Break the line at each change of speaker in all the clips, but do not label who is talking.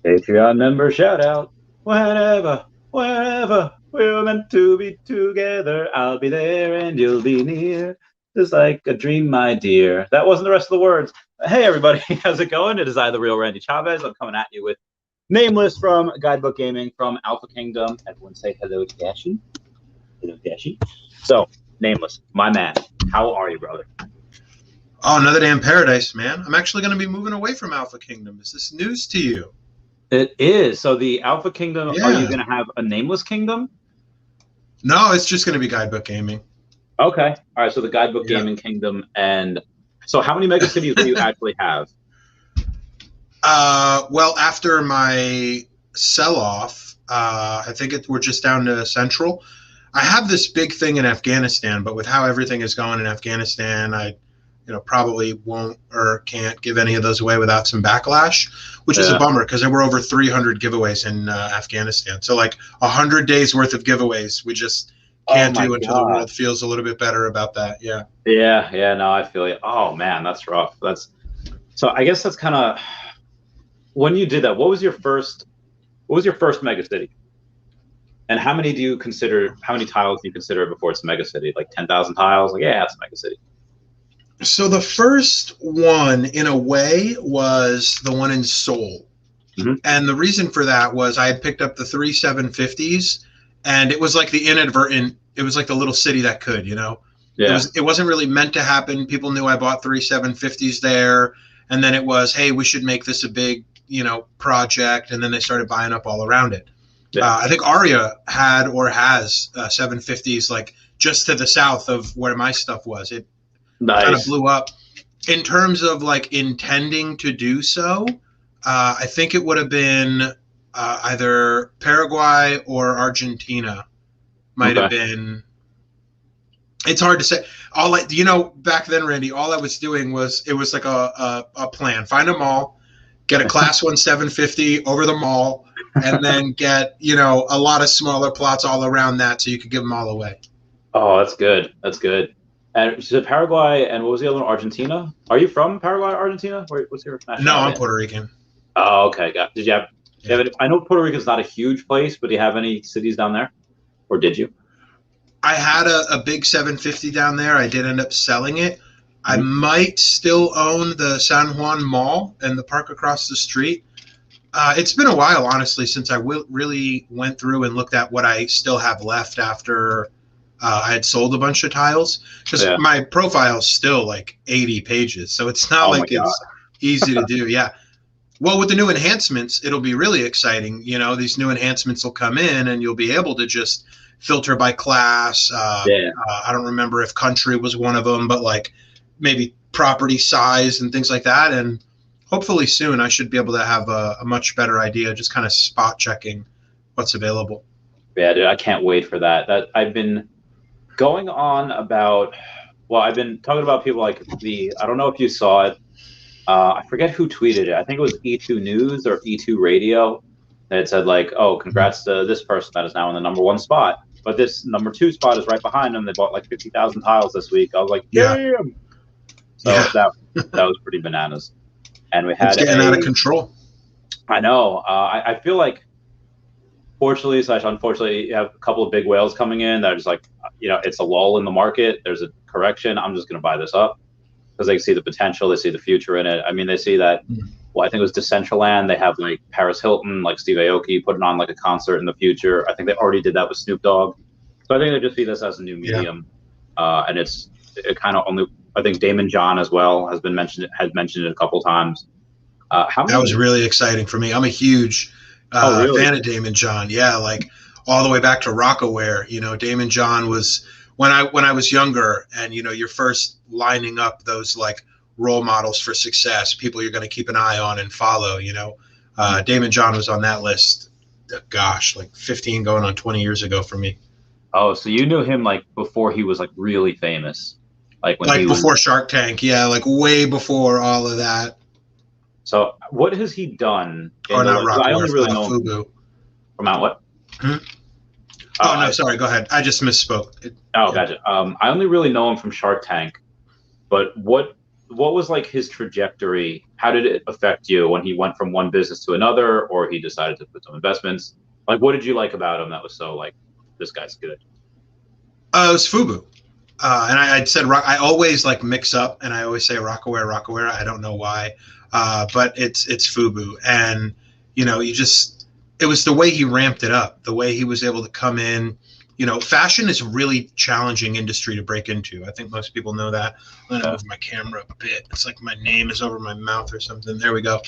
Patreon member shout out. Whenever we're meant to be together, I'll be there and you'll be near. Just like a dream, my dear. That wasn't the rest of the words. Hey, everybody, how's it going? It is I, the real Randy Chavez. I'm coming at you with Nameless from Guidebook Gaming from Alpha Kingdom. Everyone say hello to Dashi. Hello, Dashi. So, Nameless, my man, how are you, brother?
Oh, another damn paradise, man. I'm actually going to be moving away from Alpha Kingdom. Is this news to you?
It is. So the Alpha Kingdom,
Yeah.
Are you going to have a Nameless Kingdom?
No, it's just going to be Guidebook Gaming.
Okay. All right. So the Guidebook Gaming Kingdom. And so how many megacities will you actually have?
Well, after my sell-off, I think we're just down to Central. I have this big thing in Afghanistan, but with how everything is going in Afghanistan, I probably won't or can't give any of those away without some backlash, which is a bummer because there were over 300 giveways in Afghanistan. So like 100 days worth of giveaways we just can't do until the world feels a little bit better about that. Yeah.
Yeah. No, I feel you. Oh man, that's rough. So I guess that's kind of when you did that. What was your first megacity? And how many tiles do you consider before it's a megacity? Like 10,000 tiles? Like, yeah, it's a megacity.
So the first one, in a way, was the one in Seoul. Mm-hmm. And the reason for that was I had picked up the 3 750s, and it was like it was like the little city that could, Yeah. It wasn't really meant to happen. People knew I bought 3 750s there, and then it was, hey, we should make this a big, project, and then they started buying up all around it. Yeah. I think Arya had or has 750s, like, just to the south of where my stuff was. It kind of blew up. In terms of like intending to do so, I think it would have been either Paraguay or Argentina. Might have been. It's hard to say. Back then, Randy, all I was doing was it was like a plan. Find a mall, get a class 1 750 over the mall, and then get a lot of smaller plots all around that so you could give them all away.
Oh, that's good. That's good. And so Paraguay, and what was the other one? Argentina? Are you from Paraguay, Argentina? What's your nationality?
No, I'm Puerto Rican.
Oh, okay. Did you have? I know Puerto Rico is not a huge place, but do you have any cities down there, or did you?
I had a big 750 down there. I did end up selling it. Mm-hmm. I might still own the San Juan Mall and the park across the street. It's been a while, honestly, since I really went through and looked at what I still have left after. I had sold a bunch of tiles because my profile is still like 80 pages. So it's not like it's easy to do. Yeah. Well, with the new enhancements, it'll be really exciting. These new enhancements will come in and you'll be able to just filter by class. I don't remember if country was one of them, but like maybe property size and things like that. And hopefully soon I should be able to have a much better idea, just kind of spot checking what's available.
Yeah, dude, I can't wait for that. I've been going on about, I've been talking about people like I don't know if you saw it. I forget who tweeted it. I think it was E2 News or E2 Radio that said like, oh, congrats to this person that is now in the number 1 spot. But this number 2 spot is right behind them. They bought like 50,000 tiles this week. I was like, damn. So that was pretty bananas. And we had
it's getting out of control.
I know. I feel like, fortunately / unfortunately, you have a couple of big whales coming in that are just like, it's a lull in the market. There's a correction. I'm just going to buy this up because they see the potential. They see the future in it. I mean, they see that, I think it was Decentraland. They have like Paris Hilton, like Steve Aoki putting on like a concert in the future. I think they already did that with Snoop Dogg. So I think they just see this as a new medium. And it kind of only, I think Damon John as well has mentioned it a couple times.
That was really exciting for me. I'm a huge fan of Damon John. Yeah, like all the way back to Rockaware. Damon John was when I was younger, and you're first lining up those like role models for success, people you're going to keep an eye on and follow. Damon John was on that list. Gosh, like 15 going on 20 years ago for me.
Oh, so you knew him like before he was like really famous, like
before Shark Tank, like way before all of that.
So what has he done?
Or not Rockaware,
I only really know
Fubu.
From Mount what?
No, sorry. Go ahead. I just misspoke.
Gotcha. I only really know him from Shark Tank, but what was like his trajectory how did it affect you when he went from one business to another, or he decided to put some investments? Like, what did you like about him that was so like, this guy's good?
It was Fubu. And I said rock. I always like mix up, and I always say Rockaware. I don't know why, but it's Fubu. And you know, it was the way he ramped it up, the way he was able to come in. You know, fashion is a really challenging industry to break into. I think most people know that. I'm gonna move my camera a bit. It's like my name is over my mouth or something. There we go.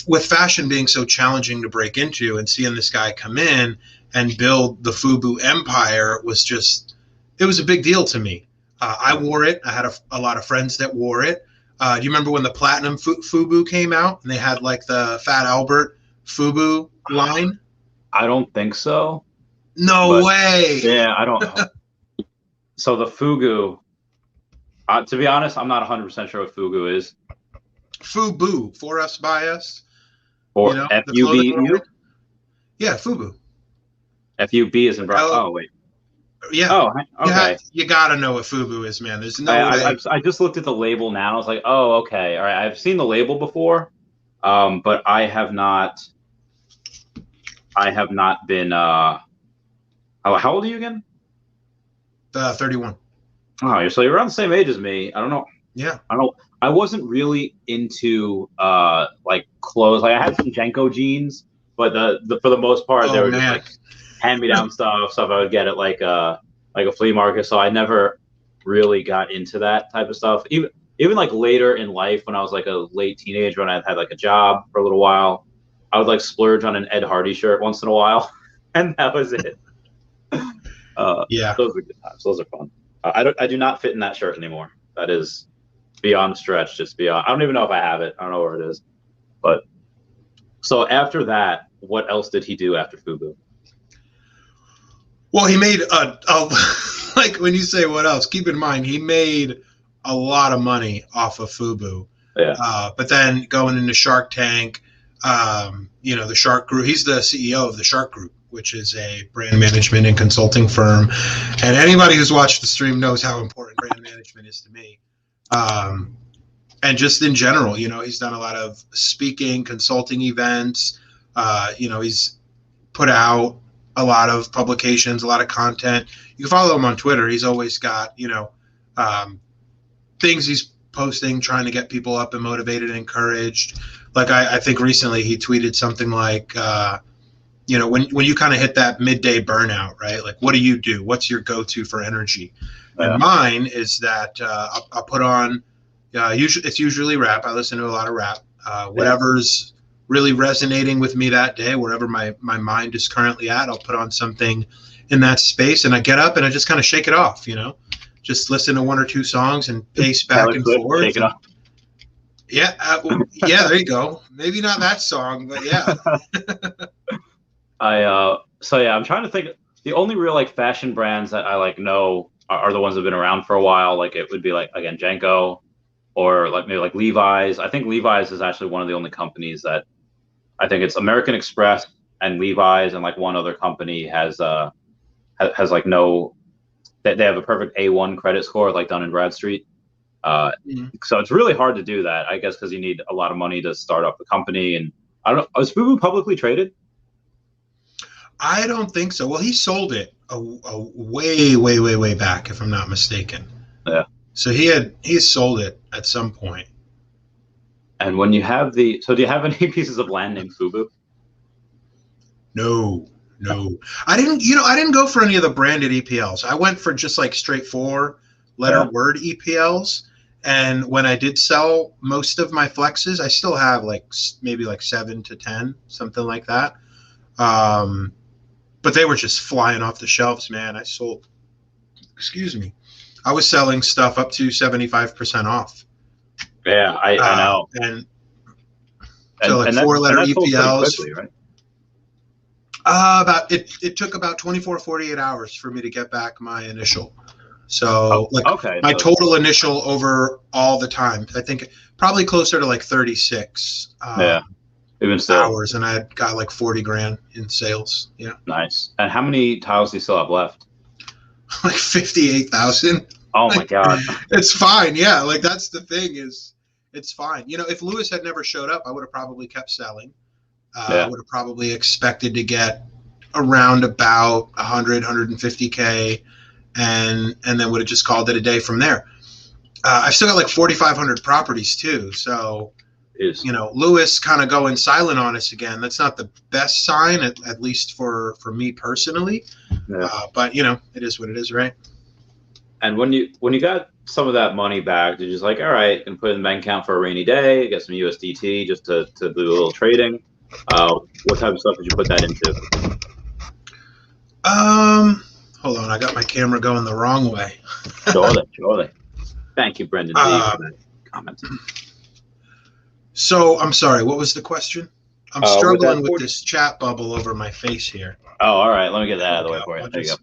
With fashion being so challenging to break into, and seeing this guy come in and build the Fubu empire was just. It was a big deal to me. I wore it. I had a lot of friends that wore it. Do you remember when the Platinum Fubu came out and they had like the Fat Albert Fubu line?
I don't think so.
No way.
Yeah, I don't know. So the Fugu, to be honest, I'm not 100% sure what Fugu is.
Fubu, for us, by us.
Or you know, F-U-B-U?
Yeah, Fubu.
F-U-B is in Brazil. Oh, wait.
Yeah.
Oh, okay.
You gotta know what Fubu is, man. There's no way.
I just looked at the label now. I was like, oh, okay. All right. I've seen the label before, but I have not been. How old are you again?
31.
Oh, so you're around the same age as me. I don't know.
Yeah.
I don't know. I wasn't really into like clothes. Like I had some Jenko jeans, but for the most part they were just like hand-me-down stuff I would get at like a flea market. So I never really got into that type of stuff. Even like later in life, when I was like a late teenager, when I had like a job for a little while, I would like splurge on an Ed Hardy shirt once in a while, and that was it.
Yeah,
those were good times. Those are fun. I do not fit in that shirt anymore. That is beyond stretch. Just beyond. I don't even know if I have it. I don't know where it is. But so after that, what else did he do after Fubu?
Well, he made like when you say what else, keep in mind he made a lot of money off of Fubu.
Yeah.
But then going into Shark Tank, you know, the Shark Group. He's the CEO of the Shark Group, which is a brand management and consulting firm. And anybody who's watched the stream knows how important brand management is to me. And just in general, you know, he's done a lot of speaking, consulting events. You know, he's put out a lot of publications, a lot of content. You can follow him on Twitter. He's always got, you know, things he's posting, trying to get people up and motivated and encouraged. Like I think recently he tweeted something like, you know, when you kind of hit that midday burnout, right? Like, what do you do? What's your go-to for energy? Yeah. And mine is that I'll put on, it's usually rap. I listen to a lot of rap. Whatever's really resonating with me that day, wherever my mind is currently at, I'll put on something in that space, and I get up and I just kind of shake it off, you know, just listen to one or two songs and pace back and forth. Shake it off. Yeah. Yeah, there you go. Maybe not that song, but yeah.
I'm trying to think. The only real like fashion brands that I like know are the ones that have been around for a while. Like it would be like, again, Jenko, or like maybe like Levi's. I think Levi's is actually one of the only companies that I think it's American Express and Levi's and like one other company has like no, they have a perfect A1 credit score like Dun & Bradstreet. So it's really hard to do that, I guess, because you need a lot of money to start up the company. And I don't know, is Fubu publicly traded?
I don't think so. Well, he sold it a way back, if I'm not mistaken.
Yeah. So
he sold it at some point.
And when you have do you have any pieces of land named Fubu?
No. I didn't go for any of the branded EPLs. I went for just like straight 4-letter word EPLs. And when I did sell most of my flexes, I still have like maybe like 7 to 10, something like that. But they were just flying off the shelves, man. I was selling stuff up to 75% off.
Yeah, I know.
And so like 4-letter EPLs. Quickly, right? It took about 24, 48 hours for me to get back my initial. So my total initial over all the time, I think probably closer to like 36
even still
hours, and I got like 40 grand in sales. Yeah.
Nice. And how many tiles do you still have left?
Like 58,000.
Oh my God.
It's fine. Yeah. Like that's the thing is It's fine. You know, if Lewis had never showed up, I would have probably kept selling. I
Yeah.
would have probably expected to get around about 150K, and then would have just called it a day from there. I've still got like 4,500 properties too. So,
Is
you know, Lewis kind of going silent on us again. That's not the best sign, at least for me personally.
yeah.
But you know, it is what it is, right?
And when you got some of that money back, did you just like, all right, and put it in the bank account for a rainy day, get some USDT just to do a little trading? What type of stuff did you put that into?
Hold on, I got my camera going the wrong way.
Surely. Thank you, Brendan V, for that comment.
So I'm sorry, what was the question? I'm struggling with this chat bubble over my face here.
Oh, all right. Let me get that out of the way for you. There you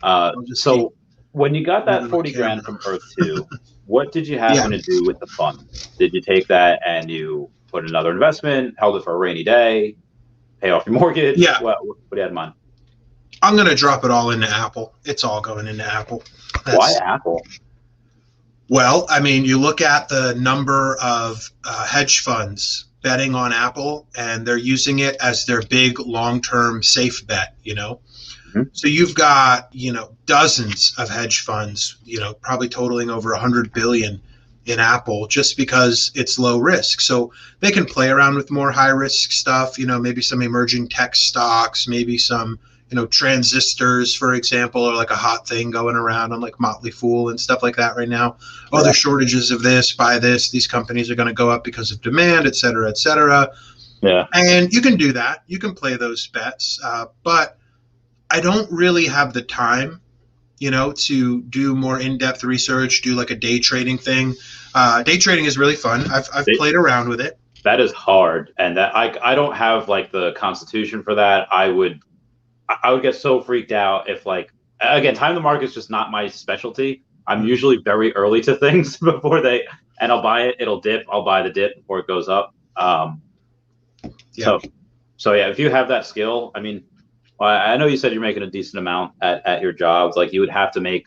go. So when you got that 40 grand from Earth 2, what did you happen to do with the fund? Did you take that and you put in another investment, held it for a rainy day, pay off your mortgage?
Yeah.
What do you have in mind?
I'm going to drop it all into Apple. It's all going into Apple.
Why Apple?
Well, I mean, you look at the number of hedge funds betting on Apple, and they're using it as their big long-term safe bet, you know? Mm-hmm. So you've got, you know, dozens of hedge funds, you know, probably totaling over 100 billion in Apple just because it's low risk. So they can play around with more high risk stuff, you know, maybe some emerging tech stocks, maybe some, you know, transistors, for example, are like a hot thing going around on like Motley Fool and stuff like that right now. Oh, there's shortages of this, buy this. These companies are going to go up because of demand, et cetera, et cetera.
Yeah.
And you can do that. You can play those bets. But I don't really have the time, you know, to do more in-depth research, do like a day trading thing. Day trading is really fun. I've played around with it.
That is hard. And that I don't have like the constitution for that. I would get so freaked out if, like, again, time the market is just not my specialty. I'm usually very early to things before and I'll buy it. It'll dip. I'll buy the dip before it goes up. So yeah, if you have that skill, I mean, I know you said you're making a decent amount at your jobs. Like, you would have to make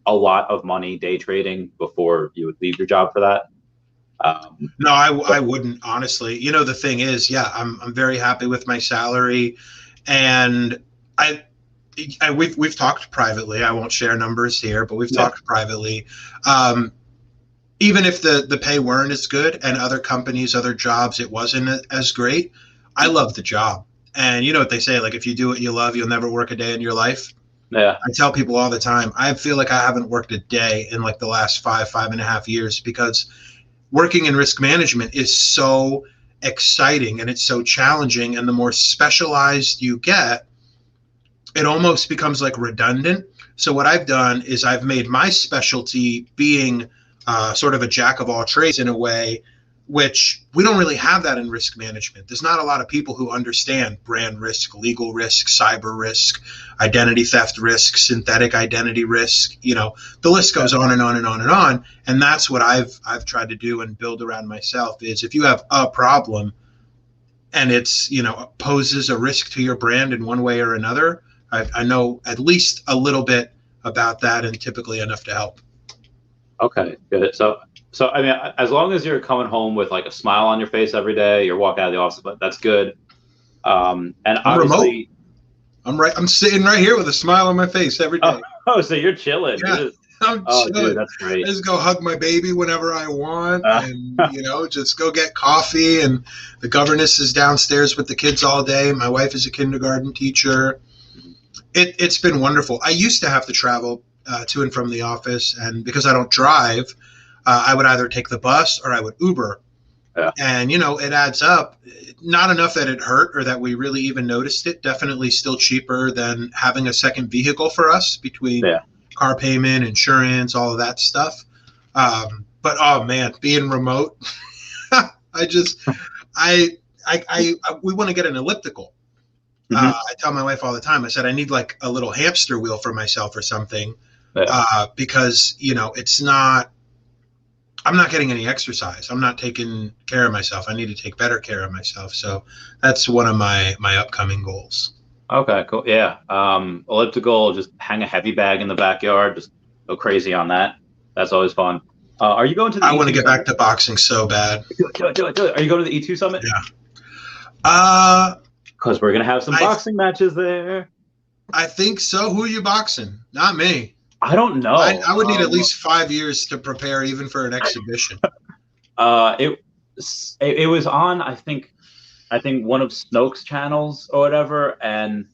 a lot of money day trading before you would leave your job for that.
No, I wouldn't, honestly. You know, the thing is, yeah, I'm very happy with my salary, and we've talked privately. I won't share numbers here, but we've talked privately. Even if the pay weren't as good and other companies, other jobs, it wasn't as great, I love the job. And you know what they say, like, if you do what you love, you'll never work a day in your life.
Yeah.
I tell people all the time, I feel like I haven't worked a day in like the last 5.5 years, because working in risk management is so exciting and it's so challenging. And the more specialized you get, it almost becomes like redundant. So what I've done is I've made my specialty being sort of a jack of all trades in a way, which we don't really have that in risk management. There's not a lot of people who understand brand risk, legal risk, cyber risk, identity theft risk, synthetic identity risk. You know, the list goes on and on and on and on. And that's what I've tried to do and build around myself is, if you have a problem and it's, you know, poses a risk to your brand in one way or another, I know at least a little bit about that, and typically enough to help.
Okay, good. So I mean, as long as you're coming home with like a smile on your face every day, you're walking out of the office, but that's good. And
I'm
obviously,
remote. I'm sitting right here with a smile on my face every day.
Oh, so you're chilling.
Yeah, I'm chilling.
Dude, that's great.
I just go hug my baby whenever I want, and you know, just go get coffee. And the governess is downstairs with the kids all day. My wife is a kindergarten teacher. It's been wonderful. I used to have to travel to and from the office, and because I don't drive, I would either take the bus or I would Uber.
Yeah.
And, you know, it adds up. Not enough that it hurt or that we really even noticed it. Definitely still cheaper than having a second vehicle for us, between car payment, insurance, all of that stuff. But, oh, man, being remote, we want to get an elliptical. I tell my wife all the time, I said, I need like a little hamster wheel for myself or something, because, you know, I'm not getting any exercise. I'm not taking care of myself. I need to take better care of myself. So that's one of my upcoming goals.
Okay, cool. Yeah. Elliptical, just hang a heavy bag in the backyard, just go crazy on that. That's always fun. Are you going to the
I
E2
want to get
summit?
back to boxing so bad.
Do it. Are you going to the E2 summit?
Yeah.
Because we're going to have some boxing matches there.
I think so. Who are you boxing? Not me.
I don't know.
I would need at least 5 years to prepare, even for an exhibition.
It was on, I think one of Snoke's channels or whatever, and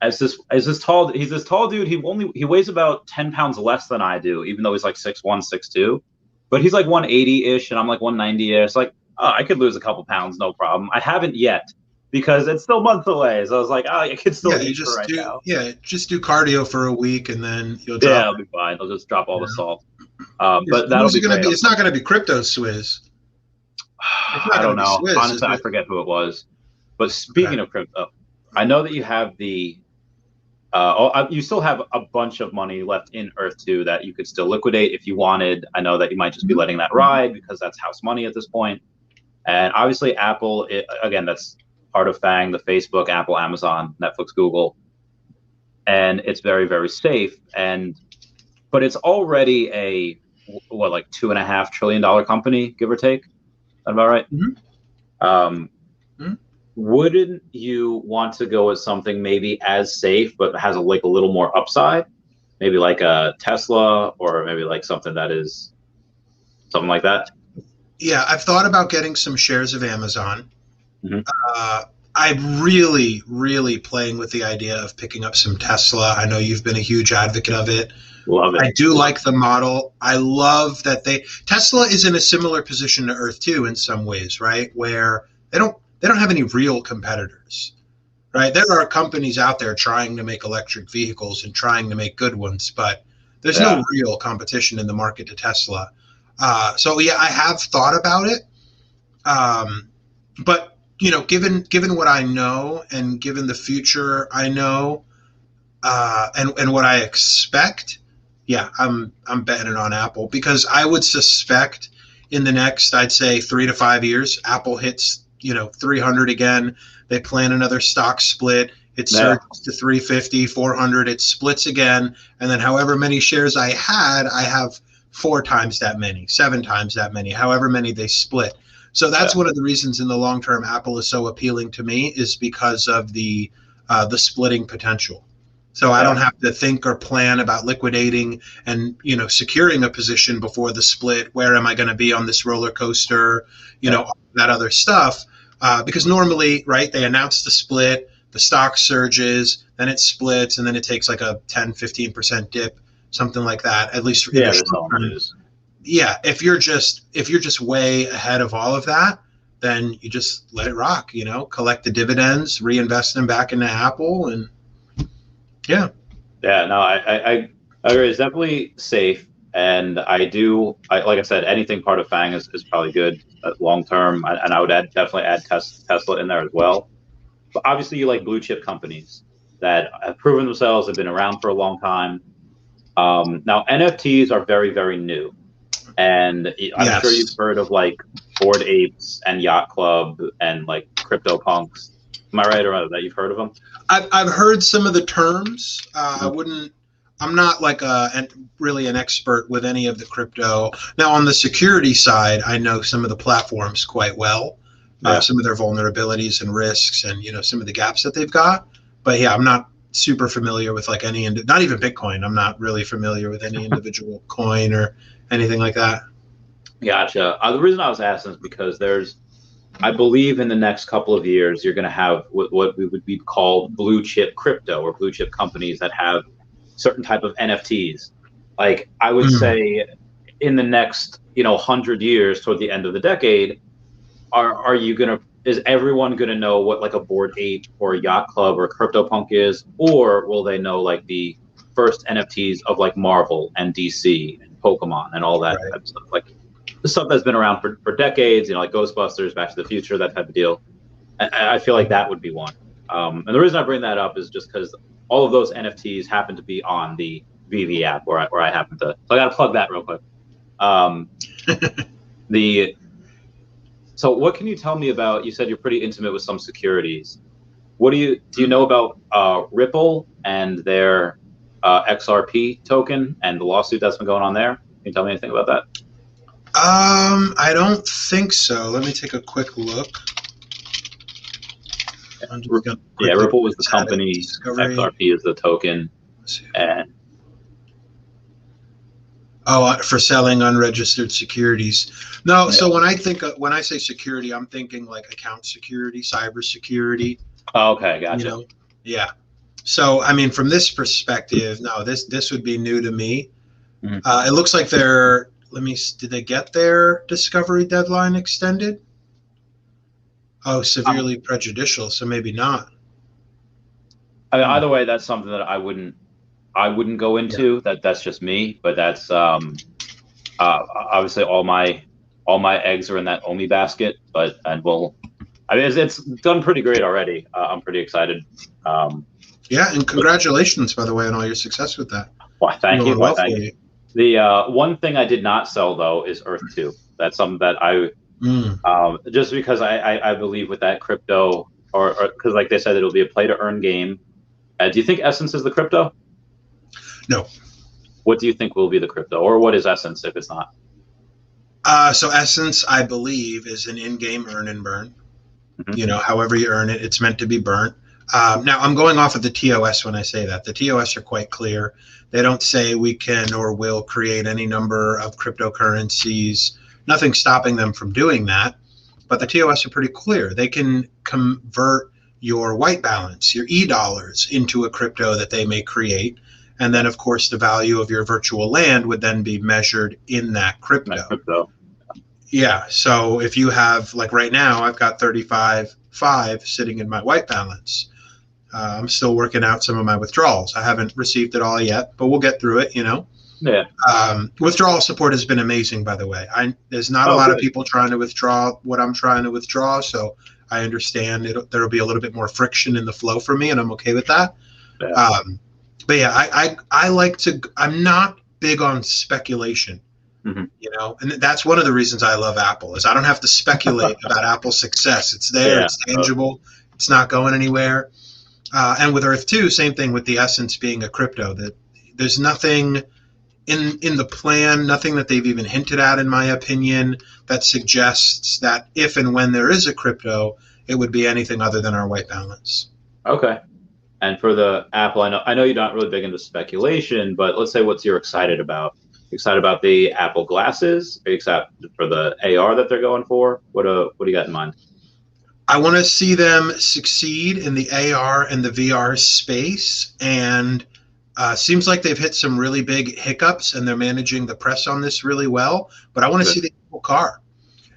he's this tall dude. He weighs about 10 pounds less than I do, even though he's like 6'1", 6'2", but he's like 180-ish, and I'm like 190-ish. Like, I could lose a couple pounds, no problem. I haven't yet, because it's still months away. So I was like, I could still eat for right now.
Yeah, just do cardio for a week, and then you'll
drop. Yeah, I'll be fine. I'll just drop all the salt. But that'll be
great. It's not going to be Crypto Swizz.
I don't know. Honestly, I forget who it was. But speaking of crypto, I know that you have the you still have a bunch of money left in Earth 2 that you could still liquidate if you wanted. I know that you might just be letting that ride because that's house money at this point. And obviously Apple, again, that's part of FANG, the Facebook, Apple, Amazon, Netflix, Google. And it's very, very safe. But it's already a, like $2.5 trillion company, give or take. Is that about right? Wouldn't you want to go with something maybe as safe but has a little more upside, maybe like a Tesla, or maybe like something that is something like that?
Yeah, I've thought about getting some shares of Amazon. I'm really, really playing with the idea of picking up some Tesla. I know you've been a huge advocate of it.
Love it.
I do like the model. I love that Tesla is in a similar position to Earth 2 in some ways, right? Where they don't have any real competitors, right? There are companies out there trying to make electric vehicles and trying to make good ones, but there's no real competition in the market to Tesla. So yeah, I have thought about it. But given what I know and given the future I know, and what I expect, yeah, I'm betting it on Apple, because I would suspect in the next, I'd say 3 to 5 years, Apple hits 300 again. They plan another stock split. It surges to 350, 400. It splits again, and then however many shares I had, I have 4 times that many, 7 times that many, however many they split. So that's one of the reasons in the long term Apple is so appealing to me, is because of the splitting potential. So I don't have to think or plan about liquidating and securing a position before the split. Where am I going to be on this roller coaster? All that other stuff. Because normally, right, they announce the split, the stock surges, then it splits, and then it takes like a 10-15% dip, something like that. At least for the short term. Yeah, if you're just way ahead of all of that, then you just let it rock. Collect the dividends, reinvest them back into Apple, and yeah. No,
I agree. It's definitely safe, and like I said, anything part of FANG is probably good long term, and I would definitely add Tesla in there as well. But obviously, you like blue chip companies that have proven themselves, have been around for a long time. Now NFTs are very, very new, and I'm sure you've heard of like Bored Apes and Yacht Club and like CryptoPunks. Am I right, or that you've heard of them?
I've heard some of the terms. I'm not like really an expert with any of the crypto. Now on the security side, I know some of the platforms quite well, some of their vulnerabilities and risks, and some of the gaps that they've got. But yeah, I'm not super familiar with like not even Bitcoin. I'm not really familiar with any individual coin or anything like that.
Gotcha. The reason I was asking is because I believe in the next couple of years, you're going to have what we would be called blue chip crypto, or blue chip companies that have certain type of NFTs. Like I would say in the next, 100 years toward the end of the decade, is everyone going to know what like a Bored Ape or a Yacht Club or a CryptoPunk is? Or will they know like the first NFTs of like Marvel and DC and Pokemon and all that type of stuff? Like the stuff that's been around for decades, like Ghostbusters, Back to the Future, that type of deal. I feel like that would be one. And the reason I bring that up is just because all of those NFTs happen to be on the Vive app, where I happen to. So I got to plug that real quick. So what can you tell me about? You said you're pretty intimate with some securities. What do you know about Ripple and their XRP token and the lawsuit that's been going on there? Can you tell me anything about that?
I don't think so. Let me take a quick look.
Yeah, Ripple was the company, XRP is the token, and
for selling unregistered securities. No, yeah. So when I say security, I'm thinking like account security, cyber security.
Oh, okay, gotcha.
You know, yeah. So I mean, from this perspective, no, this would be new to me. Mm-hmm. It looks like did they get their discovery deadline extended? Oh, severely prejudicial, so maybe not.
Either way, that's something that I wouldn't go into. Yeah. That's just me, but that's obviously all my eggs are in that OMI basket. It's done pretty great already. I'm pretty excited.
Yeah, and congratulations, by the way, on all your success with that.
Why, thank you. Why, thank you. The one thing I did not sell though is Earth 2. That's something that I just because I believe with that crypto, or because like they said, it'll be a play to earn game. Do you think Essence is the crypto?
No.
What do you think will be the crypto, or what is Essence if it's not?
So Essence, I believe, is an in-game earn and burn. Mm-hmm. You know, however you earn it, it's meant to be burnt. Now, I'm going off of the TOS when I say that. The TOS are quite clear. They don't say we can or will create any number of cryptocurrencies. Nothing stopping them from doing that. But the TOS are pretty clear. They can convert your white balance, your e-dollars, into a crypto that they may create. And then, of course, the value of your virtual land would then be measured in that crypto. Yeah. So if you have, like right now, I've got 35.5 sitting in my white balance. I'm still working out some of my withdrawals. I haven't received it all yet, but we'll get through it, you know.
Yeah.
Withdrawal support has been amazing, by the way. There's not a lot of people trying to withdraw what I'm trying to withdraw, so I understand there'll be a little bit more friction in the flow for me, and I'm okay with that. Yeah. But yeah, I'm not big on speculation, mm-hmm. You know, and that's one of the reasons I love Apple is I don't have to speculate about Apple's success. It's there, it's tangible, it's not going anywhere. And with Earth 2, same thing with the Essence being a crypto. That there's nothing in the plan, nothing that they've even hinted at, in my opinion, that suggests that if and when there is a crypto, it would be anything other than our white balance.
Okay. And for the Apple, I know you're not really big into speculation, but let's say you're excited about. Excited about the Apple glasses? Are you excited for the AR that they're going for? What do you got in mind?
I want to see them succeed in the AR and the VR space, and seems like they've hit some really big hiccups, and they're managing the press on this really well. But I want to see the Apple car.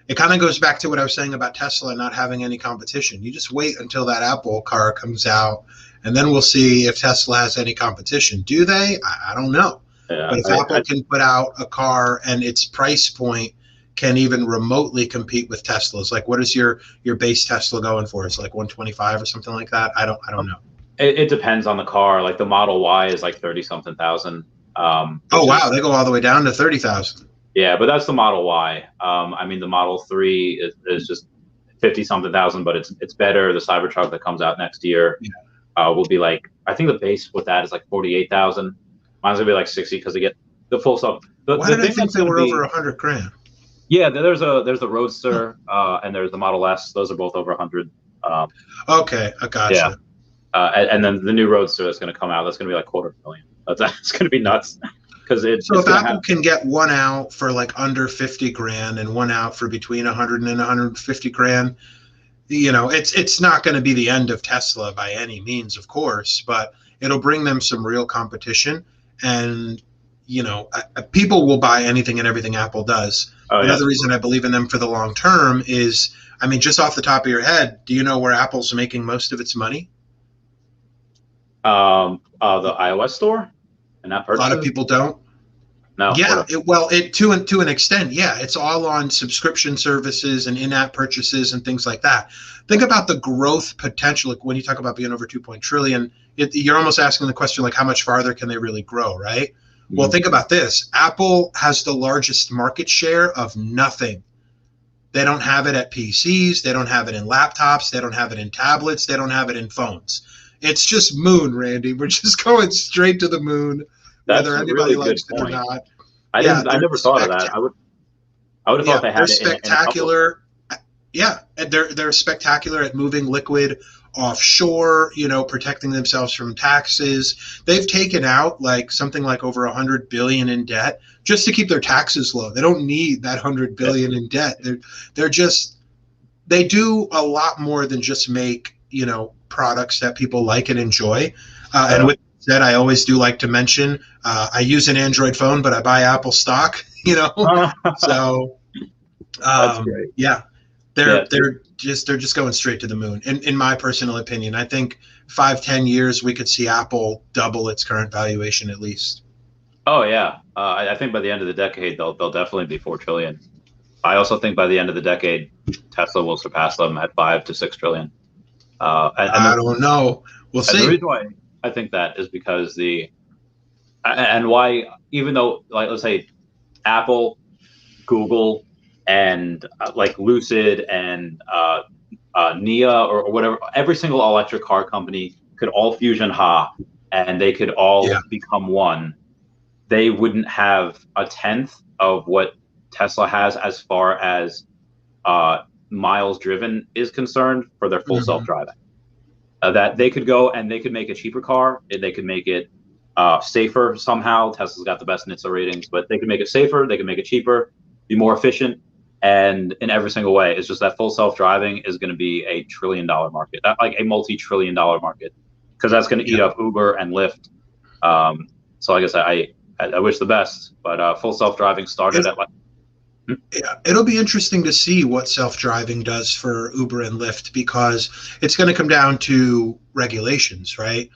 It kind of goes back to what I was saying about Tesla not having any competition. You just wait until that Apple car comes out, and then we'll see if Tesla has any competition. Do they? I don't know. Yeah, but if Apple can put out a car and its price point can even remotely compete with Tesla's, like what is your base Tesla going for? It's like 125 or something like that. I don't know.
It depends on the car. Like the Model Y is like 30-something thousand.
Oh wow, they go all the way down to 30,000.
Yeah, but that's the Model Y. I mean, the Model 3 is just 50-something thousand, but it's better. The Cybertruck that comes out next year will be like, I think the base with that is like 48,000. Mine's gonna be like 60 because they get the full stuff.
Why did I think they were over $100,000?
Yeah, there's the Roadster and there's the Model S. Those are both over 100.
Okay, I gotcha.
Yeah. And then the new Roadster that's going to come out, that's going to be like $250,000. That's going to be nuts.
So if Apple can get one out for like under $50,000 and one out for between $100,000 and $150,000, you know, it's not going to be the end of Tesla by any means, of course, but it'll bring them some real competition. And, you know, people will buy anything and everything Apple does. Another reason I believe in them for the long term is, I mean, just off the top of your head, do you know where Apple's making most of its money?
The iOS store, and that
a lot of people don't.
No.
Yeah, to an extent, yeah, it's all on subscription services and in-app purchases and things like that. Think about the growth potential. Like when you talk about being over 2 trillion, you're almost asking the question like, how much farther can they really grow, right? Mm-hmm. Well, think about this. Apple has the largest market share of nothing. They don't have it at PCs. They don't have it in laptops. They don't have it in tablets. They don't have it in phones. It's just moon, Randy. We're just going straight to the moon,
That's
whether anybody
really
likes it or not.
I never thought of that. I would have thought they
they're
had it in a couple of
spectacular. Yeah, and they're spectacular at moving liquid offshore, protecting themselves from taxes. They've taken out like something like over 100 billion in debt just to keep their taxes low. They don't need that 100 billion in debt. They do a lot more than just make, products that people like and enjoy. And with that, I always do like to mention, I use an Android phone, but I buy Apple stock, so
That's great.
yeah, they're just going straight to the moon. In my personal opinion, I think 5-10 years we could see Apple double its current valuation at least.
Oh yeah, I think by the end of the decade they'll definitely be 4 trillion. I also think by the end of the decade Tesla will surpass them at 5 to 6 trillion.
I don't know. We'll see.
The reason why I think that is because why, even though, like, let's say Apple, Google, and like Lucid and Nia or whatever, every single electric car company could all fusion Ha, and they could all become one. They wouldn't have a tenth of what Tesla has as far as miles driven is concerned for their full self-driving. That they could go and they could make a cheaper car, and they could make it safer somehow. Tesla's got the best NHTSA ratings, but they could make it safer, they could make it cheaper, be more efficient, and in every single way. It's just that full self-driving is going to be a $1 trillion market, like a multi-trillion dollar market, because that's going to eat up Uber and Lyft. So like I said, I wish the best, but full self-driving started at like.
Yeah, it'll be interesting to see what self-driving does for Uber and Lyft, because it's going to come down to regulations, right?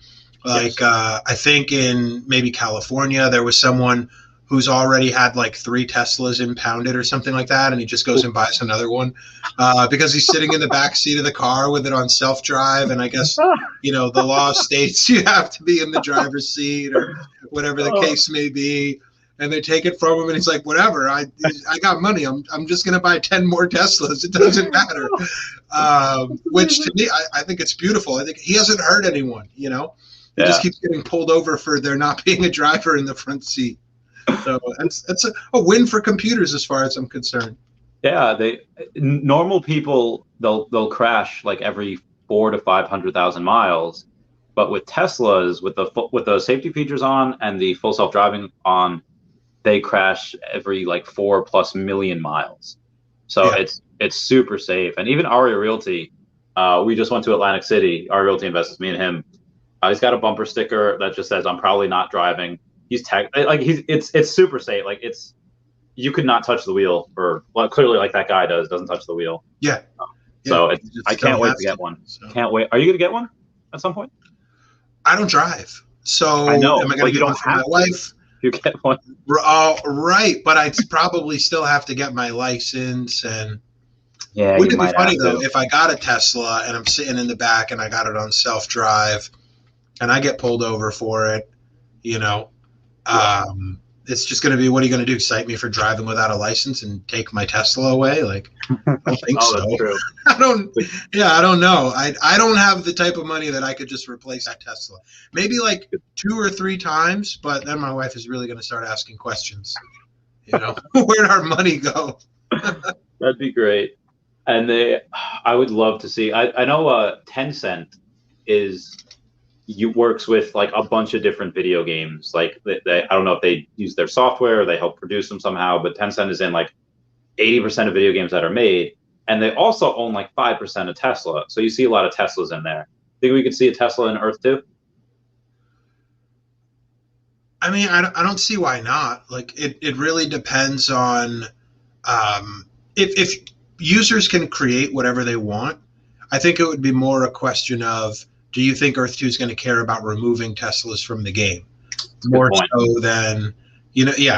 Like, I think in maybe California, there was someone who's already had like 3 Teslas impounded or something like that, and he just goes and buys another one because he's sitting in the back seat of the car with it on self-drive. And I guess, the law states you have to be in the driver's seat or whatever the case may be. And they take it from him, and he's like, "Whatever, I got money. I'm just gonna buy 10 more Teslas. It doesn't matter." Which to me, I think it's beautiful. I think he hasn't hurt anyone. He just keeps getting pulled over for there not being a driver in the front seat. So that's a win for computers as far as I'm concerned.
Yeah, normal people they'll crash like every 400,000 to 500,000 miles, but with Teslas, with the safety features on and the full self-driving on, they crash every like 4+ million miles. So it's super safe. And even Arya Realty, we just went to Atlantic City. Arya Realty invests, me and him. He's got a bumper sticker that just says, "I'm probably not driving." It's super safe. Like, you could not touch the wheel, clearly like that guy doesn't touch the wheel.
Yeah.
So I can't wait to get one. So. Can't wait. Are you gonna get one at some point?
I don't drive, so
I know,
am I gonna get one for my wife?
You get one.
Right, but I'd probably still have to get my license. And wouldn't it be funny though if I got a Tesla and I'm sitting in the back and I got it on self-drive and I get pulled over for it? It's just going to be, what are you going to do? Cite me for driving without a license and take my Tesla away? Like, I don't think so.
That's true.
I don't know. I don't have the type of money that I could just replace that Tesla. Maybe like 2 or 3 times, but then my wife is really going to start asking questions. Where'd our money go?
That'd be great. And I would love to see, I know Tencent works with like a bunch of different video games. Like I don't know if they use their software or they help produce them somehow, but Tencent is in like 80% of video games that are made, and they also own like 5% of Tesla. So you see a lot of Teslas in there. Think we could see a Tesla in Earth too?
I mean, I don't see why not. Like it really depends on if users can create whatever they want. I think it would be more a question of, do you think Earth 2 is going to care about removing Teslas from the game more so than,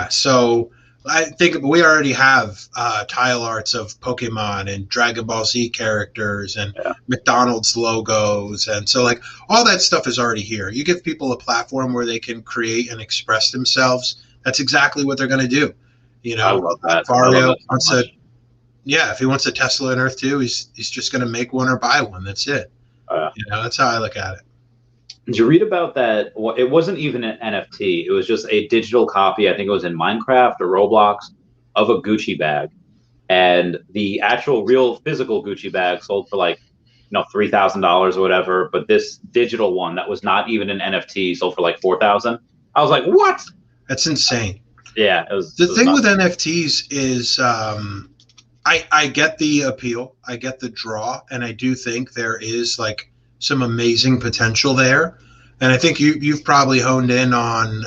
so I think we already have tile arts of Pokemon and Dragon Ball Z characters and McDonald's logos. And so like all that stuff is already here. You give people a platform where they can create and express themselves. That's exactly what they're going to do.
I love that.
If Arya wants if he wants a Tesla in Earth 2, he's just going to make one or buy one. That's it. That's how I look at it.
Did you read about that? Well, it wasn't even an NFT. It was just a digital copy. I think it was in Minecraft or Roblox of a Gucci bag. and the actual real physical Gucci bag sold for like, $3,000 or whatever. But this digital one that was not even an NFT sold for like 4,000. I was like, what?
That's insane.
Yeah, it was.
The thing with NFTs is, I get the appeal, I get the draw, and I do think there is like some amazing potential there. And I think you've probably honed in on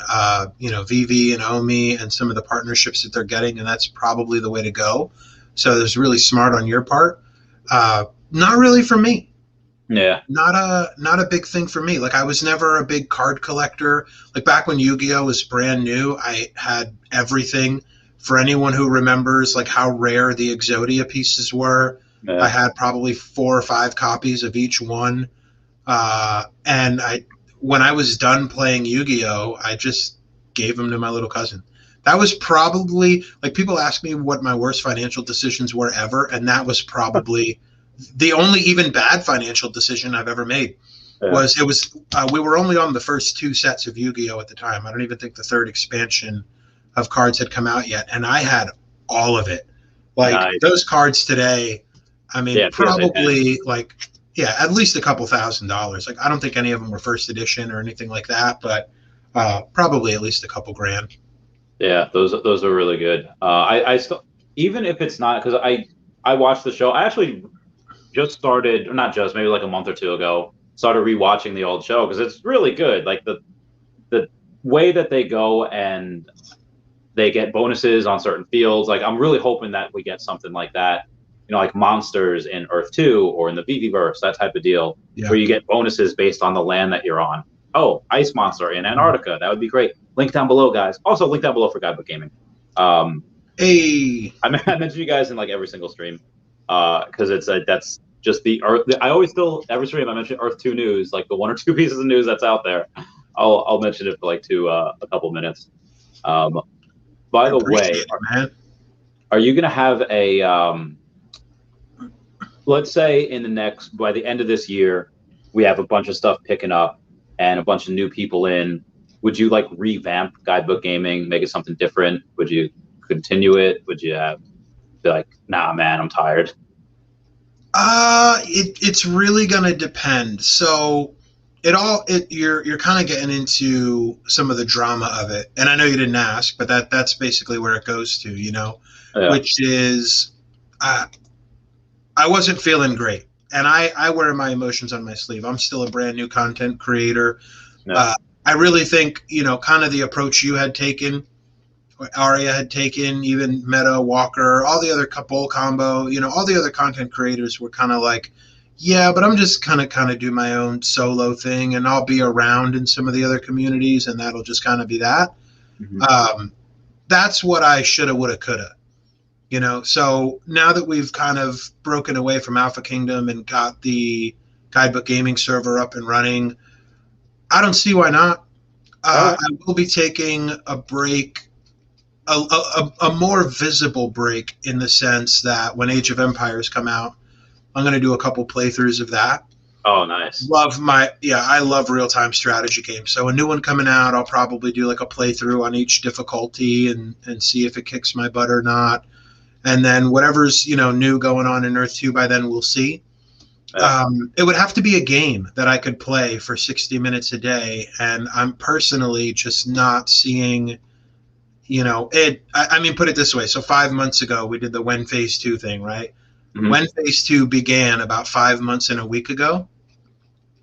Vivi and OMI and some of the partnerships that they're getting, and that's probably the way to go. So there's really smart on your part. Not really for me.
Yeah.
Not a big thing for me. Like, I was never a big card collector. Like, back when Yu-Gi-Oh was brand new, I had everything. For anyone who remembers like how rare the Exodia pieces were, I had probably 4 or 5 copies of each one. And when I was done playing Yu-Gi-Oh, I just gave them to my little cousin. That was probably, like, people ask me what my worst financial decisions were ever, and that was probably the only even bad financial decision I've ever made. We were only on the first 2 sets of Yu-Gi-Oh at the time. I don't even think the 3rd expansion of cards had come out yet, and I had all of it. Like, those cards today, I mean, probably like, at least a couple $1,000s. Like, I don't think any of them were first edition or anything like that, but probably at least a couple grand.
Yeah, those are really good. I still, even if it's not, because I watched the show. I actually just started, or not just, maybe like a month or 2 ago, started rewatching the old show because it's really good. Like the way that they go and they get bonuses on certain fields. Like, I'm really hoping that we get something like that, like monsters in Earth 2 or in the Viviverse, that type of deal, where you get bonuses based on the land that you're on. Oh, ice monster in Antarctica. That would be great. Link down below, guys. Also, link down below for Guidebook Gaming.
Hey,
I mention you guys in like every single stream because that's just the Earth. I always still, every stream I mention Earth 2 news, like the 1 or 2 pieces of news that's out there. I'll mention it for like a couple minutes. By the way, are you going to have a, let's say by the end of this year, we have a bunch of stuff picking up and a bunch of new people in. Would you like revamp Guidebook Gaming, make it something different? Would you continue it? Would you be like, nah, man, I'm tired?
It's really going to depend. So you're kind of getting into some of the drama of it, and I know you didn't ask, but that's basically where it goes to, which is I wasn't feeling great, and I wear my emotions on my sleeve. I'm still a brand new content creator. I really think kind of the approach you had taken, Arya had taken, even Meta, Walker, all the other couple combo, all the other content creators were kind of like, yeah, but I'm just kind of do my own solo thing, and I'll be around in some of the other communities, and that'll just kind of be that. Mm-hmm. That's what I shoulda, woulda, coulda. So now that we've kind of broken away from Alpha Kingdom and got the Guidebook Gaming server up and running, I don't see why not. I will be taking a break, a more visible break, in the sense that when Age of Empires come out, I'm going to do a couple playthroughs of that.
Oh, nice.
I love real-time strategy games. So a new one coming out, I'll probably do like a playthrough on each difficulty and see if it kicks my butt or not. And then whatever's, new going on in Earth 2 by then, we'll see. It would have to be a game that I could play for 60 minutes a day. And I'm personally just not seeing, it. I mean, put it this way. So 5 months ago, we did the When Phase 2 thing, right? Mm-hmm. When Phase 2 began about 5 months and a week ago,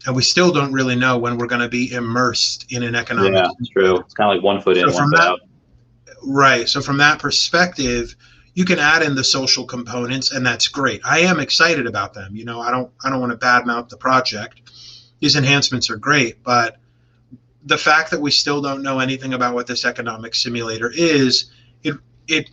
and we still don't really know when we're going to be immersed in an economic.
Yeah, it's true. It's kind of like 1 foot in, 1 foot out.
Right. So from that perspective, you can add in the social components, and that's great. I am excited about them. I don't want to badmouth the project. These enhancements are great, but the fact that we still don't know anything about what this economic simulator is,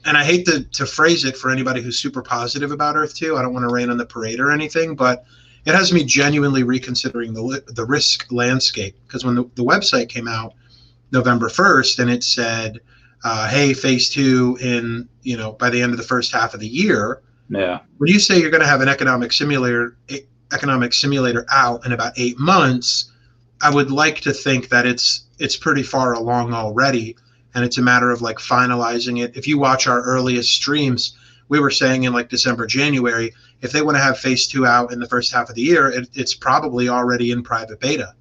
and I hate to phrase it for anybody who's super positive about Earth 2. I don't want to rain on the parade or anything, but it has me genuinely reconsidering the risk landscape. Because when the website came out November 1st and it said, hey, Phase 2 in, by the end of the first half of the year.
Yeah.
When you say you're going to have an economic simulator out in about 8 months, I would like to think that it's pretty far along already. And it's a matter of like finalizing it. If you watch our earliest streams, we were saying in like December, January, if they want to have phase 2 out in the first half of the year, it's probably already in private beta.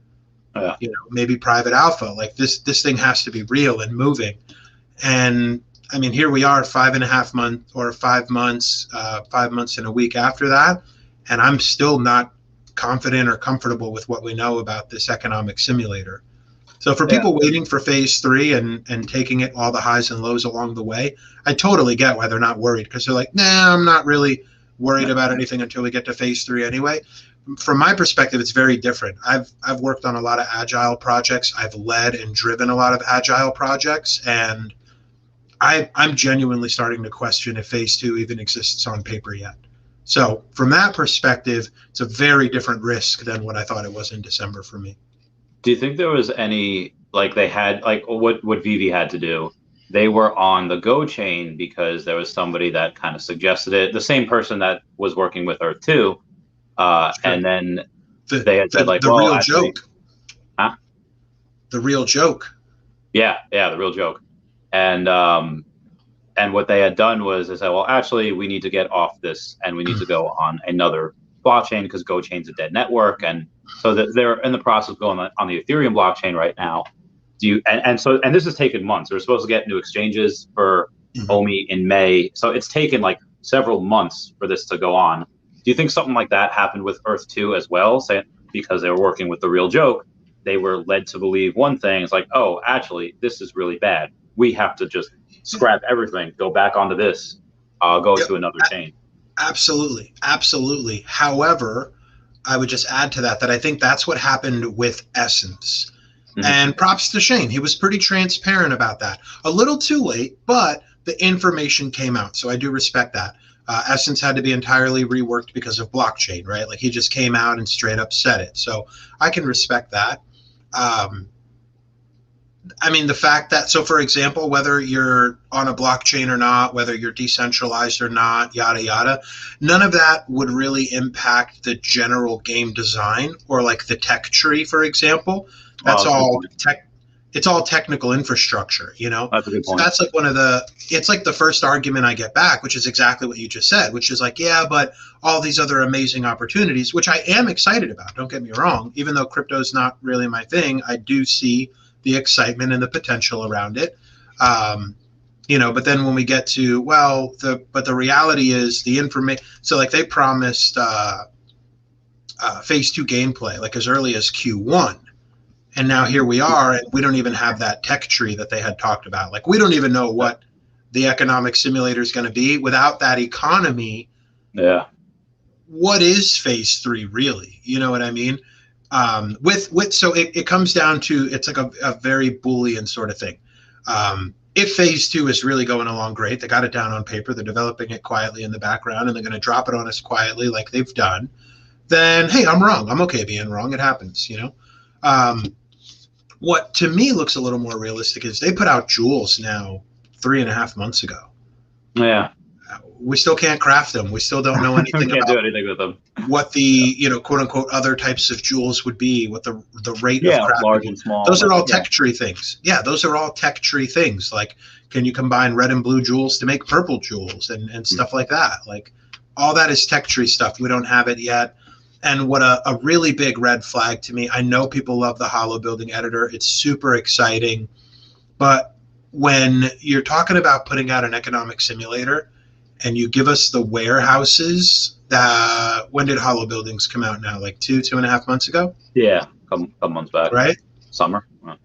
Yeah.
You know, maybe private alpha. Like this thing has to be real and moving. And I mean, here we are 5.5 months or 5 months, 5 months and a week after that. And I'm still not confident or comfortable with what we know about this economic simulator. So for people waiting for phase 3 and taking it all the highs and lows along the way, I totally get why they're not worried, because they're like, nah, I'm not really worried about anything until we get to phase 3 anyway. From my perspective, it's very different. I've worked on a lot of agile projects. I've led and driven a lot of agile projects, and I'm genuinely starting to question if phase 2 even exists on paper yet. So from that perspective, it's a very different risk than what I thought it was in December for me.
Do you think there was any, like they had, like what Vivi had to do? They were on the Go chain because there was somebody that kind of suggested it. The same person that was working with Earth 2. And then they had said, like,
the
well,
real
actually,
joke.
Huh?
The real joke.
Yeah, the real joke. And what they had done was they said, well, actually, we need to get off this and we need to go on another blockchain because Go chain's a dead network. And so they're in the process of going on the Ethereum blockchain right now. And this has taken months. They're supposed to get new exchanges for OMI in May. So it's taken like several months for this to go on. Do you think something like that happened with Earth 2 as well? Say, because they were working with the real joke, they were led to believe one thing. It's like, oh, actually, this is really bad. We have to just scrap everything, go back onto this, go to another chain.
Absolutely. Absolutely. However, I would just add to that I think that's what happened with Essence. And props to Shane. He was pretty transparent about that. A little too late, but the information came out. So I do respect that. Essence had to be entirely reworked because of blockchain, right? Like he just came out and straight up said it. So I can respect that. I mean, the fact that, so for example, whether you're on a blockchain or not, whether you're decentralized or not, yada, yada, none of that would really impact the general game design or like the tech tree, for example. That's all tech. It's all technical infrastructure, you know?
That's a good point.
So that's like it's like the first argument I get back, which is exactly what you just said, which is like, yeah, but all these other amazing opportunities, which I am excited about, don't get me wrong, even though crypto's not really my thing, I do see the excitement and the potential around it. You know, but then when we get to, well, the reality is the information, so like they promised phase 2 gameplay, like as early as Q1. And now here we are, and we don't even have that tech tree that they had talked about. Like we don't even know what the economic simulator is going to be without that economy.
Yeah.
What is phase 3 really? You know what I mean? So it comes down to, it's like a very Boolean sort of thing. If phase 2 is really going along great, they got it down on paper, they're developing it quietly in the background, and they're going to drop it on us quietly like they've done, then hey, I'm wrong. I'm okay being wrong. It happens, you know? What to me looks a little more realistic is they put out Jewels now 3.5 months ago.
Yeah.
We still can't craft them. We still don't know anything
can't
about
do anything with them.
What the, you know, quote unquote other types of jewels would be, what the rate of crafting.
Large and small.
Those are all tech tree things. Yeah, those are all tech tree things. Like, can you combine red and blue jewels to make purple jewels and stuff like that? Like, all that is tech tree stuff. We don't have it yet. And what a really big red flag to me, I know people love the Holo Building Editor. It's super exciting. But when you're talking about putting out an economic simulator and you give us the warehouses, when did Holo Buildings come out now? Like 2.5 months ago?
Yeah, a couple months back.
Right?
Summer. Yeah.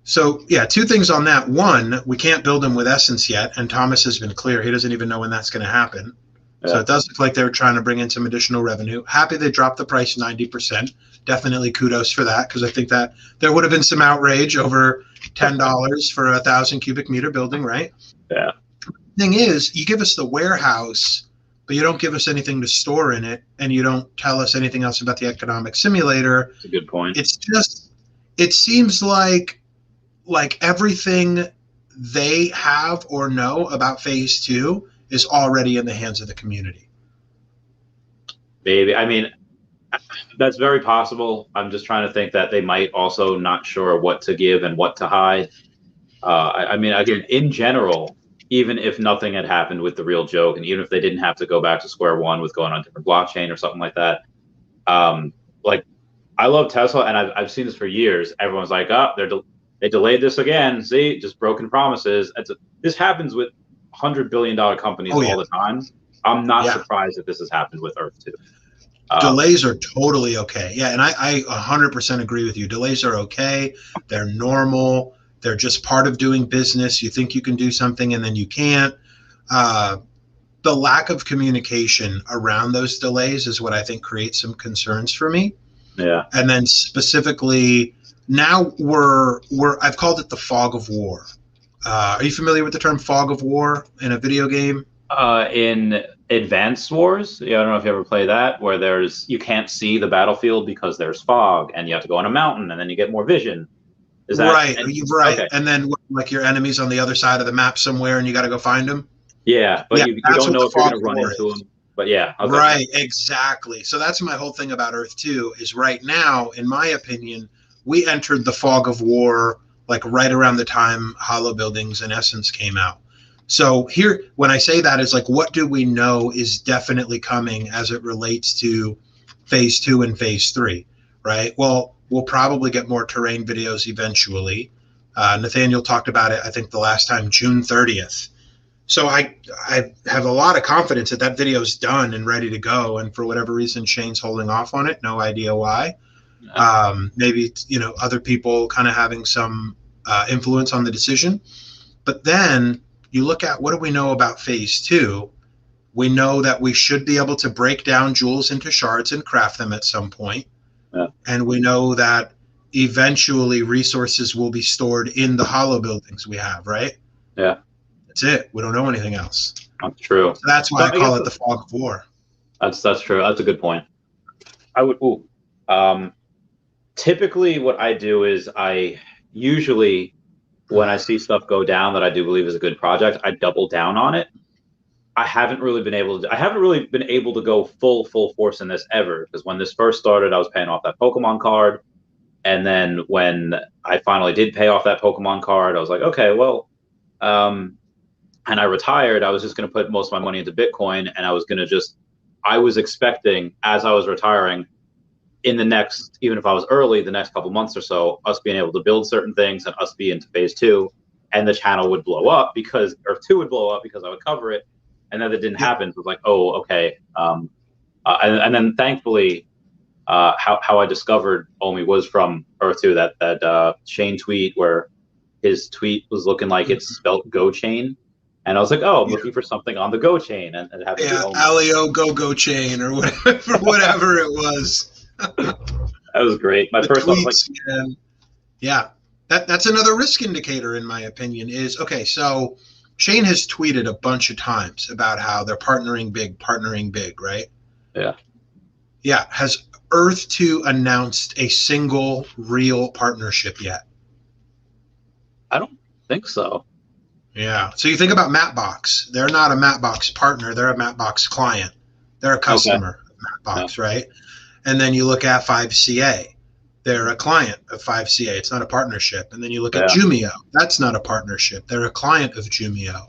So, yeah, 2 things on that. One, we can't build them with Essence yet, and Thomas has been clear. He doesn't even know when that's going to happen. Yeah. So it does look like they were trying to bring in some additional revenue. Happy they dropped the price 90%. Definitely kudos for that, because I think that there would have been some outrage over $10 for a 1,000 cubic meter building, right?
Yeah.
Thing is, you give us the warehouse, but you don't give us anything to store in it, and you don't tell us anything else about the economic simulator.
That's a good point.
It's just, it seems like everything they have or know about phase 2 is already in the hands of the community.
Maybe. I mean, that's very possible. I'm just trying to think that they might also not sure what to give and what to hide. I mean, again, in general, even if nothing had happened with the real joke, and even if they didn't have to go back to square one with going on a different blockchain or something like that, like I love Tesla, and I've seen this for years. Everyone's like, oh, they delayed this again. See, just broken promises. This happens with $100 billion companies all the time. I'm not surprised that this has happened with Earth 2.
Delays are totally okay. Yeah, and I 100% agree with you. Delays are okay. They're normal. They're just part of doing business. You think you can do something and then you can't. The lack of communication around those delays is what I think creates some concerns for me.
Yeah.
And then specifically, now I've called it the fog of war. Are you familiar with the term fog of war in a video game?
In Advanced Wars, I don't know if you ever play that, where you can't see the battlefield because there's fog, and you have to go on a mountain, and then you get more vision. Is that
right? Okay. And then like your enemy's on the other side of the map somewhere, and you got to go find them.
Yeah, but you don't know if you're going to run into them. But yeah, okay.
Right, exactly. So that's my whole thing about Earth 2 is right now, in my opinion, we entered the fog of war like right around the time Hollow Buildings in Essence came out. So here, when I say that, it's like, what do we know is definitely coming as it relates to phase 2 and phase 3, right? Well, we'll probably get more terrain videos eventually. Nathaniel talked about it, I think the last time, June 30th. So I have a lot of confidence that video is done and ready to go. And for whatever reason, Shane's holding off on it. No idea why. Maybe, other people kind of having some influence on the decision. But then you look at, what do we know about phase 2? We know that we should be able to break down jewels into shards and craft them at some point.
Yeah.
And we know that eventually resources will be stored in the hollow buildings we have, right?
Yeah.
That's it. We don't know anything else.
That's true.
So that's why I call it the fog of war.
That's true. That's a good point. Typically what I do is I usually, when I see stuff go down that I do believe is a good project, I double down on it. I haven't really been able to go full force in this ever, because when this first started, I was paying off that Pokemon card. And then when I finally did pay off that Pokemon card, I was like, okay, well, and I retired, I was just going to put most of my money into Bitcoin, and I was expecting, as I was retiring, in the next, even if I was early, the next couple months or so, us being able to build certain things and us be into phase 2, and the channel would blow up because Earth 2 would blow up because I would cover it. And then it didn't happen. It was like, oh, okay. And then thankfully, how I discovered OMI was from Earth 2, that Shane tweet where his tweet was looking like it's spelled Go Chain. And I was like, oh, I'm looking for something on the Go Chain. And having
Alio Go Chain or whatever it was.
That was great. My first one was like,
yeah, that's another risk indicator, in my opinion, is, okay, so Shane has tweeted a bunch of times about how they're partnering big, right?
Yeah.
Yeah. Has Earth 2 announced a single real partnership yet?
I don't think so.
Yeah. So you think about Mapbox. They're not a Mapbox partner. They're a Mapbox client. They're a customer of Mapbox, right? And then you look at 5CA. They're a client of 5CA. It's not a partnership. And then you look at Jumio. That's not a partnership. They're a client of Jumio.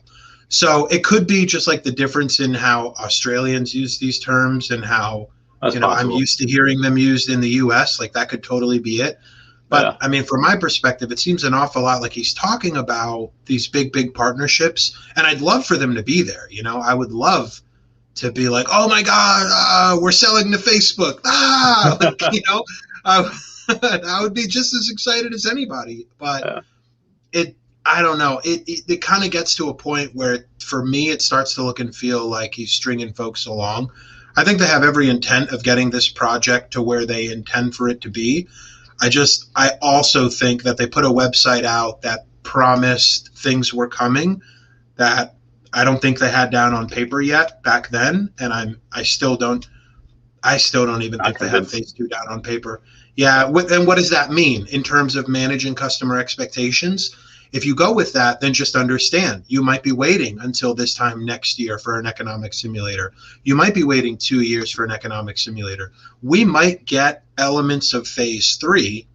So it could be just like the difference in how Australians use these terms and how I'm used to hearing them used in the US. Like, that could totally be it. But I mean, from my perspective, it seems an awful lot like he's talking about these big partnerships. And I'd love for them to be there. I would love to be like, oh my God, we're selling to Facebook. I would be just as excited as anybody. But I don't know. It kind of gets to a point where, for me, it starts to look and feel like he's stringing folks along. I think they have every intent of getting this project to where they intend for it to be. I also think that they put a website out that promised things were coming that I don't think they had down on paper yet back then, and I still don't even think they have phase 2 down on paper. Yeah, and what does that mean in terms of managing customer expectations? If you go with that, then just understand you might be waiting until this time next year for an economic simulator. You might be waiting 2 years for an economic simulator. We might get elements of phase 3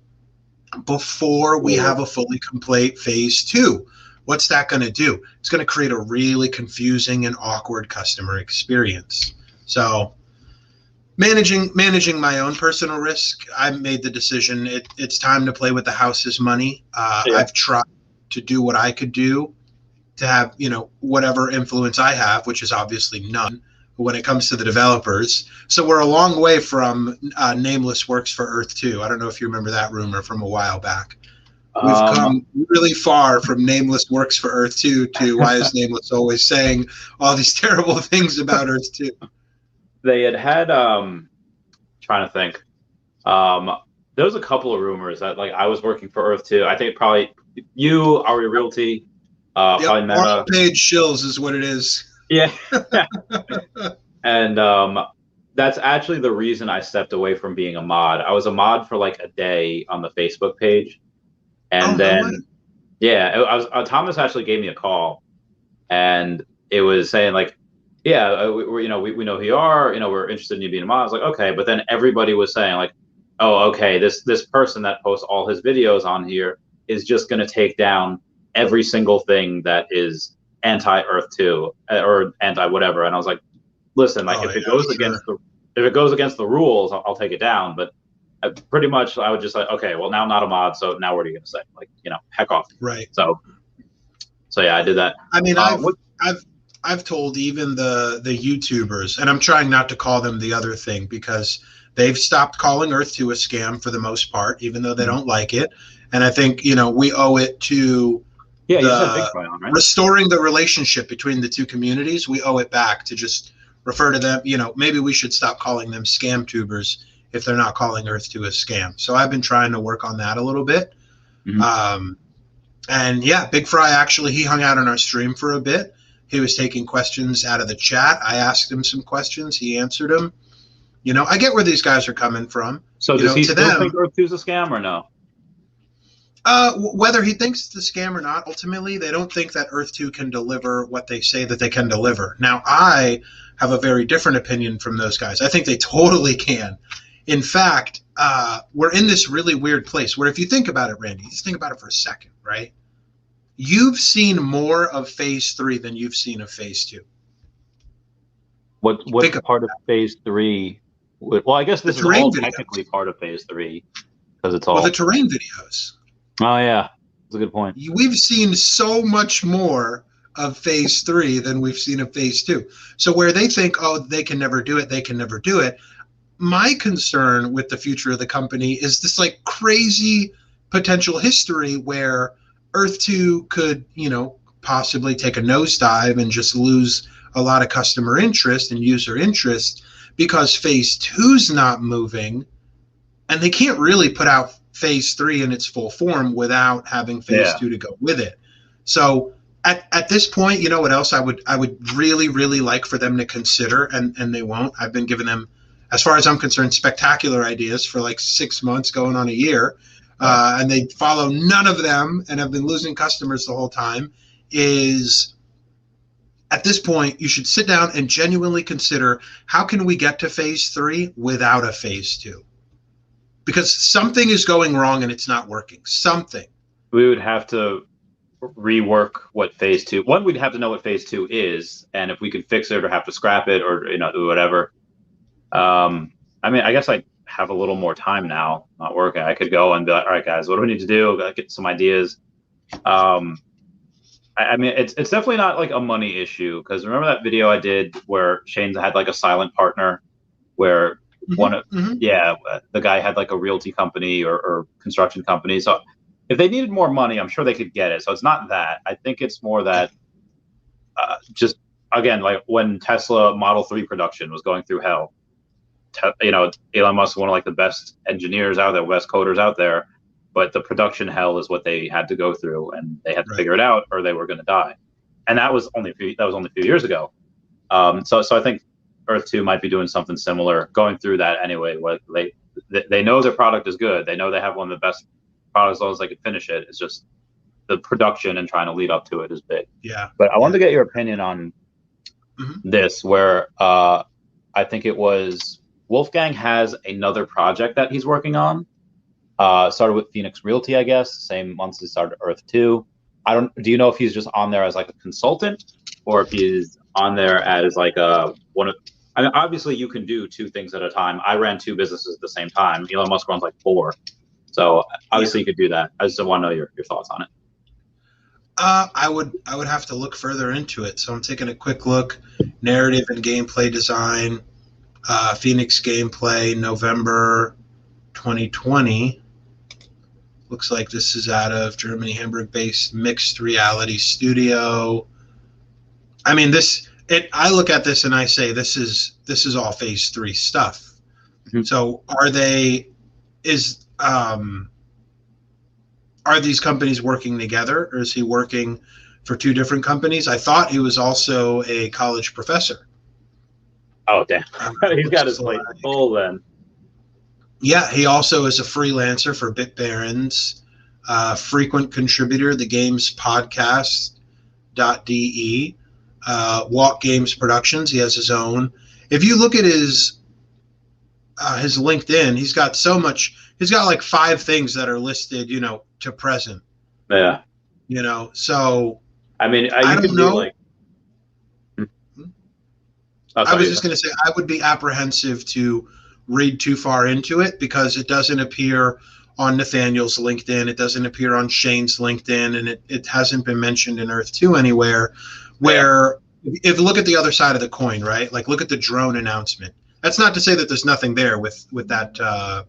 before we have a fully complete phase 2. What's that going to do? It's going to create a really confusing and awkward customer experience. So managing my own personal risk, I made the decision it's time to play with the house's money. I've tried to do what I could do to have, whatever influence I have, which is obviously none when it comes to the developers. So we're a long way from Nameless works for Earth 2. I don't know if you remember that rumor from a while back. We've come really far from Nameless works for Earth 2 to why is Nameless always saying all these terrible things about Earth 2?
They had trying to think. There was a couple of rumors that like I was working for Earth 2. I think probably you, Arya Realty, probably Meta.
Paid shills is what it is.
Yeah. And that's actually the reason I stepped away from being a mod. I was a mod for like a day on the Facebook page. And then, Thomas actually gave me a call, and it was saying like, yeah, we know who you are. We're interested in you being a mod. I was like, okay. But then everybody was saying like, oh, okay, this person that posts all his videos on here is just going to take down every single thing that is anti-Earth 2 or anti-whatever. And I was like, listen, like if it goes against the rules, I'll take it down. But pretty much I would just like, okay, well now I'm not a mod, so now what are you going to say? Like, heck off.
Right.
So yeah, I did that.
I mean, I've told even the YouTubers, and I'm trying not to call them the other thing because they've stopped calling Earth 2 a scam for the most part, even though they don't like it. And I think, we owe it to restoring the relationship between the two communities. We owe it back to just refer to them, maybe we should stop calling them scam tubers if they're not calling Earth 2 a scam. So I've been trying to work on that a little bit. And yeah, Big Fry actually, he hung out on our stream for a bit. He was taking questions out of the chat. I asked him some questions. He answered them. I get where these guys are coming from.
So does he still think Earth 2 is a scam or no?
Whether he thinks it's a scam or not, ultimately, they don't think that Earth 2 can deliver what they say that they can deliver. Now, I have a very different opinion from those guys. I think they totally can. In fact, we're in this really weird place where if you think about it, Randy, just think about it for a second, right? You've seen more of Phase 3 than you've seen of Phase 2.
What's part of Phase 3? Well, I guess this is all technically part of Phase 3 because it's all
the terrain videos.
Oh yeah, that's a good point.
We've seen so much more of Phase 3 than we've seen of Phase 2. So where they think, oh, they can never do it. My concern with the future of the company is this like crazy potential history where Earth 2 could, possibly take a nosedive and just lose a lot of customer interest and user interest because Phase 2's not moving, and they can't really put out Phase 3 in its full form without having Phase 2 to go with it. So at this point, you know what else I would really, really like for them to consider, and they won't. I've been giving them, as far as I'm concerned, spectacular ideas for like 6 months going on a year, and they follow none of them and have been losing customers the whole time, is at this point, you should sit down and genuinely consider how can we get to Phase 3 without a Phase 2? Because something is going wrong and it's not working. Something. We
would have to rework what Phase 2. One, we'd have to know what Phase 2 is, and if we could fix it or have to scrap it or whatever. I mean, I guess I have a little more time now, not working. I could go and be like, all right, guys, what do we need to do? Get some ideas. I mean, it's definitely not like a money issue, because remember that video I did where Shane had like a silent partner where the guy had like a realty company or construction company. So if they needed more money, I'm sure they could get it. So it's not that. I think it's more that just, again, like when Tesla Model 3 production was going through hell, Elon Musk was one of like the best engineers out there, best coders out there, but the production hell is what they had to go through, and they had to figure it out or they were going to die. And that was only a few years ago. So I think Earth 2 might be doing something similar, going through that anyway. What they know their product is good. They know they have one of the best products as long as they can finish it. It's just the production and trying to lead up to it is big.
Yeah.
But I wanted to get your opinion on this, where I think it was Wolfgang has another project that he's working on. Started with Phoenix Realty, I guess, same months he started Earth 2. I don't. Do you know if he's just on there as like a consultant, or if he's on there as like a one of? I mean, obviously you can do two things at a time. I ran two businesses at the same time. Elon Musk runs like four, so obviously you could do that. I just want to know your thoughts on it.
I would have to look further into it. So I'm taking a quick look. Narrative and gameplay design, Phoenix gameplay, November 2020. Looks like this is out of Germany, Hamburg-based mixed reality studio. I mean, I look at this and I say this is all phase 3 stuff. Mm-hmm. So are these companies working together, or is he working for two different companies? I thought he was also a college professor.
Oh, damn. He's got his plate full then.
Yeah, he also is a freelancer for BitBarons, frequent contributor, the games podcast.de, Walk Games Productions. He has his own. If you look at his LinkedIn, he's got so much. He's got like 5 things that are listed, to present.
Yeah.
So.
I mean,
I don't know.
Like,
I was just going to say, I would be apprehensive to read too far into it because it doesn't appear on Nathaniel's LinkedIn. It doesn't appear on Shane's LinkedIn, and it hasn't been mentioned in Earth 2 anywhere. Where if you look at the other side of the coin, right? Like look at the drone announcement. That's not to say that there's nothing there with that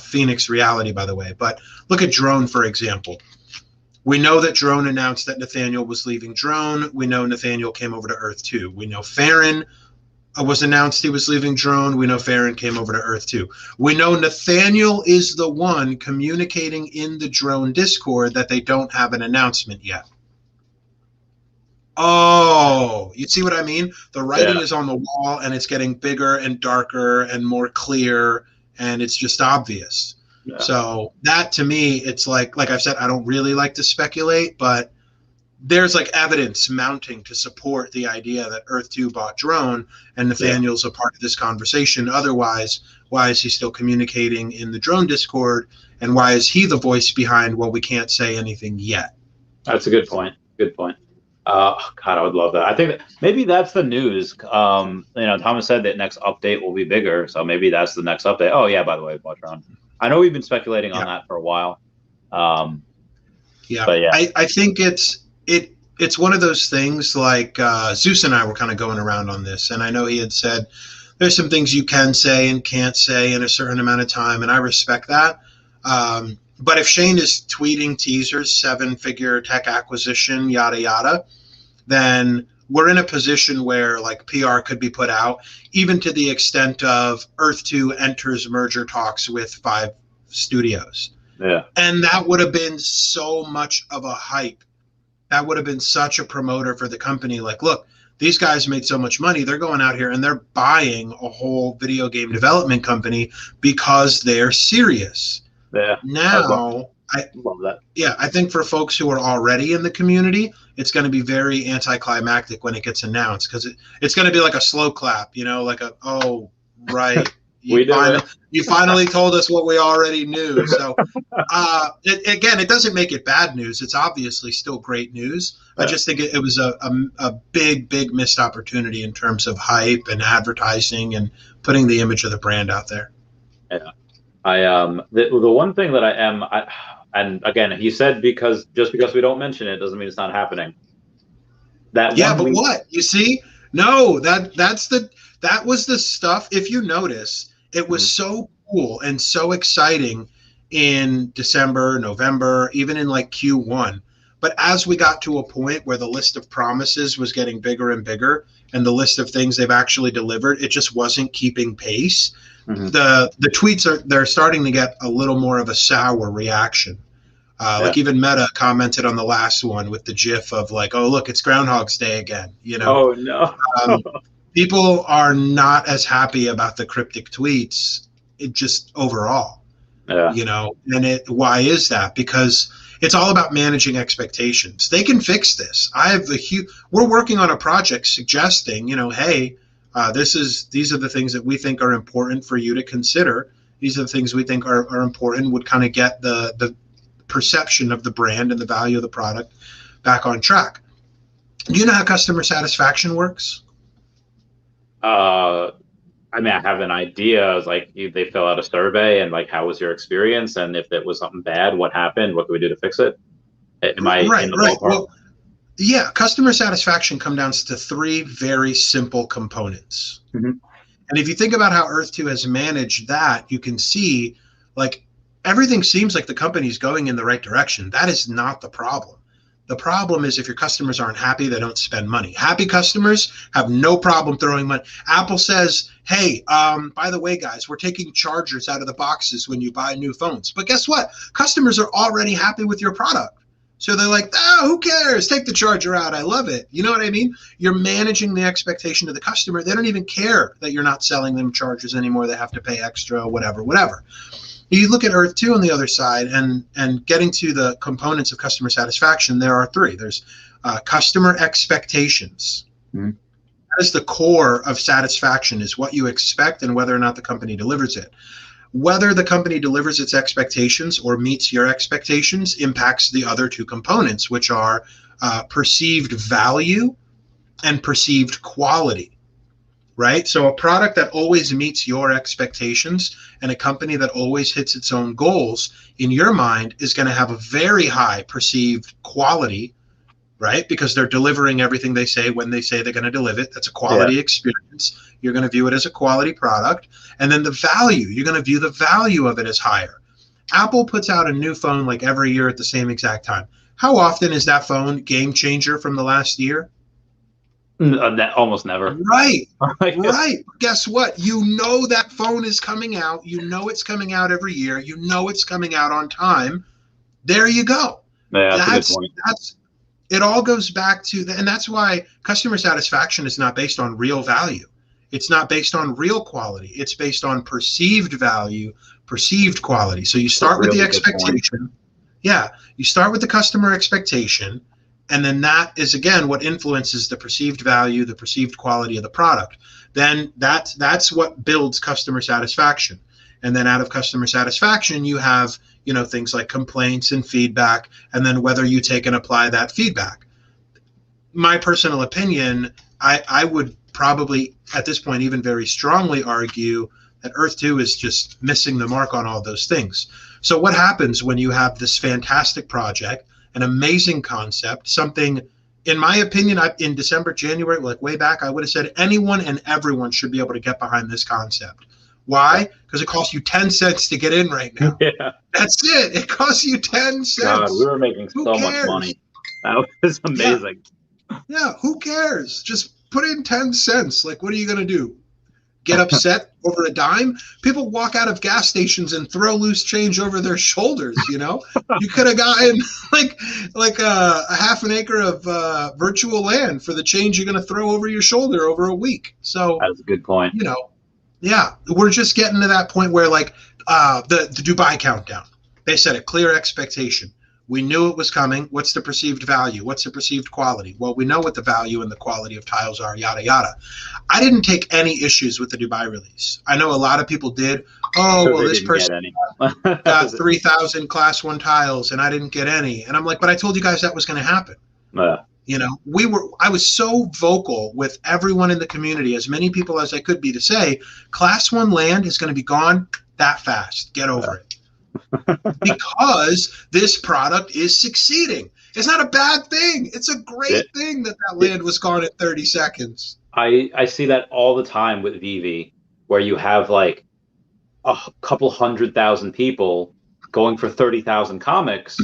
Phoenix reality, by the way. But look at Drone, for example. We know that Drone announced that Nathaniel was leaving Drone. We know Nathaniel came over to Earth 2. We know Farron was announced he was leaving Drone. We know Farron came over to Earth 2. We know Nathaniel is the one communicating in the Drone Discord that they don't have an announcement yet. Oh, you see what I mean? The writing is on the wall, and it's getting bigger and darker and more clear, and it's just obvious. Yeah. So that, to me, it's like I've said, I don't really like to speculate, but there's like evidence mounting to support the idea that Earth 2 bought Drone, and Nathaniel's a part of this conversation. Otherwise, why is he still communicating in the Drone Discord, and why is he the voice behind, well, we can't say anything yet?
That's a good point. Good point. God, I would love that. I think that maybe that's the news. Thomas said that next update will be bigger, so maybe that's the next update. Oh yeah, by the way, Botron. I know we've been speculating on that for a while. But yeah,
I think it's one of those things like Zeus and I were kind of going around on this, and I know he had said there's some things you can say and can't say in a certain amount of time, and I respect that. But if Shane is tweeting teasers, 7-figure tech acquisition, yada, yada, then we're in a position where like PR could be put out, even to the extent of Earth 2 enters merger talks with 5 studios.
Yeah.
And that would have been so much of a hype. That would have been such a promoter for the company. Like, look, these guys made so much money. They're going out here and they're buying a whole video game development company because they're serious.
Yeah.
Now,
I love that.
Yeah, I think for folks who are already in the community, it's going to be very anticlimactic when it gets announced because it's going to be like a slow clap, like right. You finally told us what we already knew. So, it doesn't make it bad news. It's obviously still great news. Yeah. I just think it was a big, big missed opportunity in terms of hype and advertising and putting the image of the brand out there.
Yeah. The one thing that and again, he said just because we don't mention it doesn't mean it's not happening.
What? You see? No, that was the stuff. If you notice, it was so cool and so exciting in December, November, even in like Q1. But as we got to a point where the list of promises was getting bigger and bigger, and the list of things they've actually delivered, it just wasn't keeping pace. Mm-hmm. The tweets they're starting to get a little more of a sour reaction. Like even Meta commented on the last one with the GIF of like, "Oh look, it's Groundhog's Day again."
Oh no.
People are not as happy about the cryptic tweets. It just overall.
Yeah.
And why is that? Because it's all about managing expectations. They can fix this. We're working on a project suggesting, hey. These are the things that we think are important for you to consider. These are the things we think are important, would kind of get the perception of the brand and the value of the product back on track. Do you know how customer satisfaction works?
I mean, I have an idea. It's like they fill out a survey and like, how was your experience? And if it was something bad, what happened? What can we do to fix it? Am I
right,
in the
right.
ballpark?
Well, yeah, customer satisfaction comes down to three very simple components.
Mm-hmm.
And if you think about how Earth 2 has managed that, you can see like everything seems like the company's going in the right direction. That is not the problem. The problem is if your customers aren't happy, they don't spend money. Happy customers have no problem throwing money. Apple says, hey, by the way, guys, we're taking chargers out of the boxes when you buy new phones. But guess what? Customers are already happy with your product. So they're like, oh, who cares? Take the charger out. I love it. You know what I mean? You're managing the expectation of the customer. They don't even care that you're not selling them chargers anymore. They have to pay extra, whatever. You look at Earth 2 on the other side and getting to the components of customer satisfaction, there are three. There's customer expectations. Mm-hmm. That is the core of satisfaction, is what you expect and whether or not the company delivers it. Whether the company delivers its expectations or meets your expectations impacts the other two components, which are perceived value and perceived quality. Right? So a product that always meets your expectations and a company that always hits its own goals, in your mind, is going to have a very high perceived quality, right? Because they're delivering everything they say when they say they're going to deliver it. That's a quality experience. You're going to view it as a quality product. And then the value, you're going to view the value of it as higher. Apple puts out a new phone like every year at the same exact time. How often is that phone game changer from the last year?
Almost never.
Right. Right. Guess what? You know that phone is coming out. You know it's coming out every year. You know it's coming out on time. There you go.
Yeah, that's a good point.
It all goes back to and that's why customer satisfaction is not based on real value. It's not based on real quality. It's based on perceived value, perceived quality. So you start with the expectation. Yeah. You start with the customer expectation. And then that is, again, what influences the perceived value, the perceived quality of the product. Then that's what builds customer satisfaction. And then out of customer satisfaction, you have, things like complaints and feedback, and then whether you take and apply that feedback. My personal opinion, I would probably, at this point, even very strongly argue that Earth 2 is just missing the mark on all those things. So what happens when you have this fantastic project, an amazing concept, something, in my opinion, in December, January, like way back, I would have said anyone and everyone should be able to get behind this concept. Why? Because it costs you 10 cents to get in right now. Yeah. That's it. It costs you 10 cents.
God, we were making so much money. That was amazing.
Yeah, who cares? Just put in 10 cents. Like, what are you going to do? Get upset over a dime? People walk out of gas stations and throw loose change over their shoulders, You could have gotten like a half an acre of virtual land for the change you're going to throw over your shoulder over a week. So
that's a good point.
Yeah, we're just getting to that point where like the Dubai countdown, they set a clear expectation. We knew it was coming. What's the perceived value? What's the perceived quality? Well, we know what the value and the quality of tiles are, yada, yada. I didn't take any issues with the Dubai release. I know a lot of people did. Oh, well, this person got 3,000 class 1 tiles and I didn't get any. And I'm like, but I told you guys that was going to happen. I was so vocal with everyone in the community, as many people as I could be, to say, class 1 land is going to be gone that fast. Get over it. Because this product is succeeding. It's not a bad thing. It's a great thing that land was gone in 30 seconds.
I see that all the time with Vivi, where you have like a couple 100,000 people going for 30,000 comics,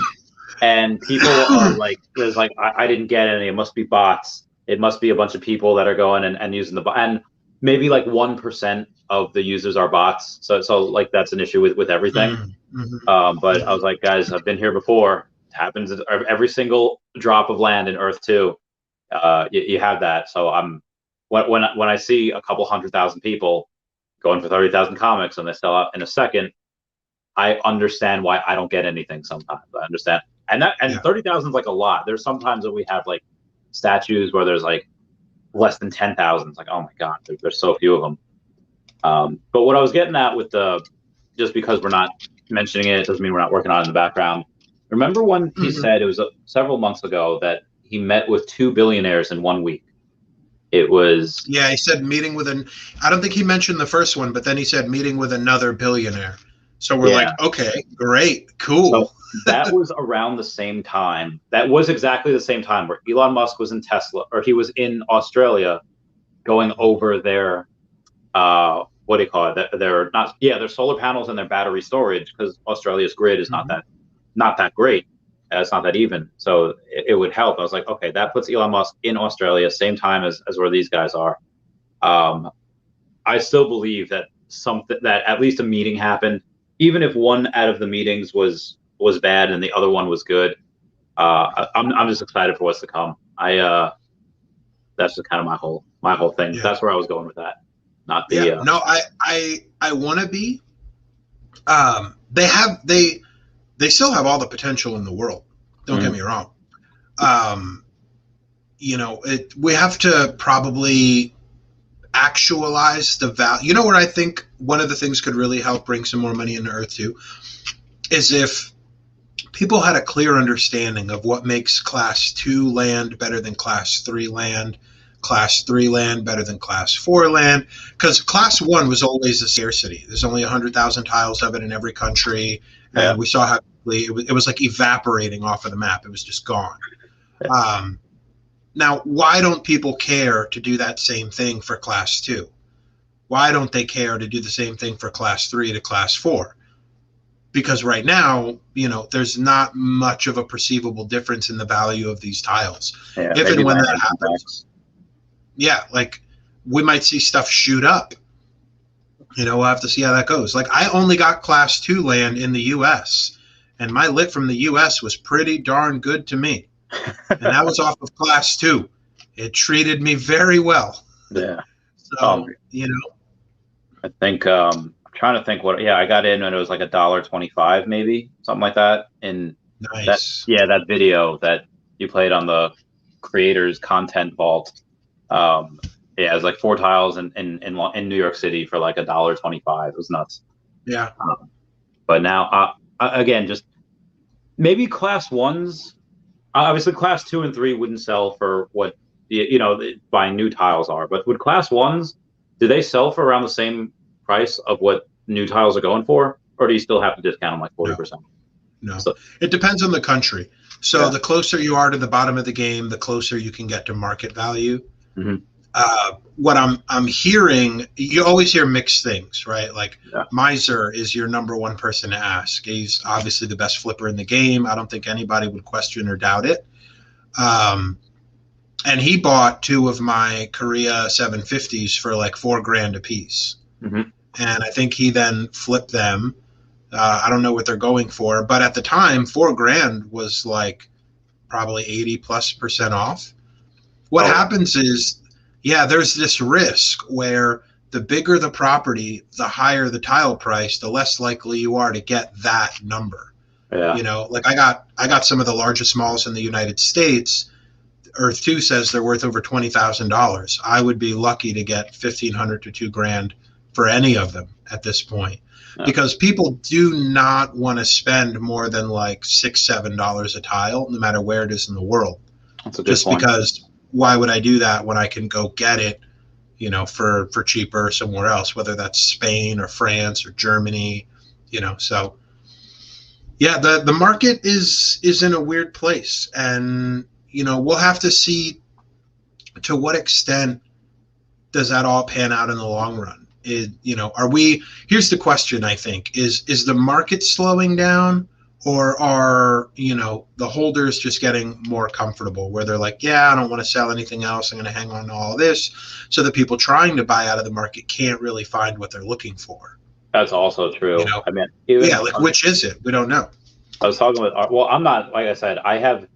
and people are like, there's like, I didn't get any. It must be bots. It must be a bunch of people that are going and using the bot. And maybe like 1% of the users are bots. So like that's an issue with everything. Mm-hmm. But I was like, guys, I've been here before. It happens every single drop of land in Earth 2. You have that. So when I see a couple 100,000 people going for 30,000 comics and they sell out in a second, I understand why I don't get anything sometimes. I understand. And 30,000 is like a lot. There's sometimes that we have like statues where there's like less than 10,000. It's like, oh my God, there's so few of them. But what I was getting at with just because we're not mentioning it doesn't mean we're not working on it in the background. Remember when he said, it was several months ago, that he met with 2 billionaires in 1 week? It was...
Yeah, he said meeting with I don't think he mentioned the first one, but then he said meeting with another billionaire. So we're like, okay, great, cool.
So that was around the same time. That was exactly the same time where Elon Musk was in Tesla, or he was in Australia going over their, what do you call it? Their solar panels and their battery storage, because Australia's grid is not that great. It's not that even. So it would help. I was like, okay, that puts Elon Musk in Australia, same time as where these guys are. I still believe that that at least a meeting happened, even if one out of the meetings was bad and the other one was good. I'm just excited for what's to come. That's just kind of my whole thing. Yeah. That's where I was going with that. Not the
no, I want to be. They still have all the potential in the world. Don't get me wrong. We have to probably actualize the value. You know where I think one of the things could really help bring some more money into Earth 2 is if people had a clear understanding of what makes Class 2 land better than Class 3 land, Class 3 land better than Class 4 land, because Class 1 was always a scarcity. There's only 100,000 tiles of it in every country, and we saw how it was like evaporating off of the map. It was just gone. Now, why don't people care to do that same thing for Class 2? Why don't they care to do the same thing for Class 3 to Class 4? Because right now, there's not much of a perceivable difference in the value of these tiles. Yeah, if and when that happens, like we might see stuff shoot up. We'll have to see how that goes. Like, I only got Class 2 land in the U.S., and my lit from the U.S. was pretty darn good to me. And that was off of Class 2. It treated me very well.
Yeah.
So,
I think, I'm trying to think I got in when it was like $1.25, maybe, something like that. And
nice.
That video that you played on the creators content vault. It was like 4 tiles in New York City for like $1.25. It was nuts.
Yeah.
But now, again, just maybe Class 1s. Obviously, Class 2 and 3 wouldn't sell for what buying new tiles are. But would Class 1s, do they sell for around the same price of what new tiles are going for, or do you still have to discount them like 40%?
No. So, it depends on the country. So the closer you are to the bottom of the game, the closer you can get to market value.
Mm-hmm.
What I'm hearing, you always hear mixed things, right? Like Miser is your number one person to ask. He's obviously the best flipper in the game. I don't think anybody would question or doubt it. And he bought 2 of my Korea 750s for like $4,000 a piece.
Mm-hmm.
And I think he then flipped them. I don't know what they're going for, but at the time, $4,000 was like probably 80+% off. What happens is, there's this risk where the bigger the property, the higher the tile price, the less likely you are to get that number.
Yeah.
Like I got some of the largest malls in the United States. Earth 2 says they're worth over $20,000. I would be lucky to get $1,500 to $2,000 for any of them at this point, because people do not want to spend more than like $6-7 a tile, no matter where it is in the world.
That's a good point.
Because why would I do that when I can go get it, for cheaper somewhere else, whether that's Spain or France or Germany, so the market is in a weird place, and we'll have to see to what extent does that all pan out in the long run. Here's the question, I think, is the market slowing down, or are, the holders just getting more comfortable where they're like, I don't want to sell anything else. I'm going to hang on to all this, so that people trying to buy out of the market can't really find what they're looking for.
That's also true.
I mean, which is it? We don't know.
I was talking with, I'm not, like I said, I have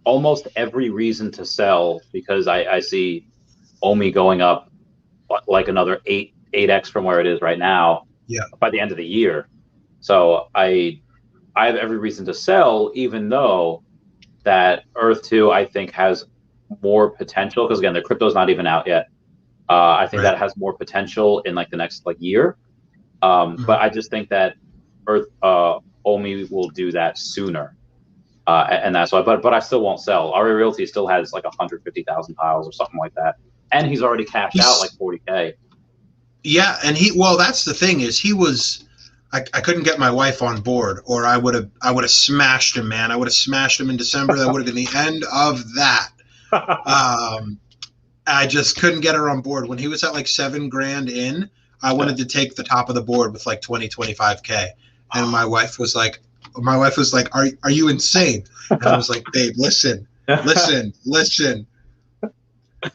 almost every reason to sell, because I see OMI going up like another 8x from where it is right now by the end of the year. So I have every reason to sell, even though that Earth 2, I think, has more potential, because again, the crypto's not even out yet. I think that has more potential in like the next year. But I just think that OMI will do that sooner. And that's why. But I still won't sell. Arya Realty still has like 150,000 tiles or something like that, and he's already cashed out like 40K.
Yeah, and that's the thing is he was. I couldn't get my wife on board, or I would have smashed him, man. I would have smashed him in December. That would have been the end of that. I just couldn't get her on board. When he was at like $7,000 in, I wanted to take the top of the board with like 25K. And my wife was like, are you insane? And I was like, babe, listen.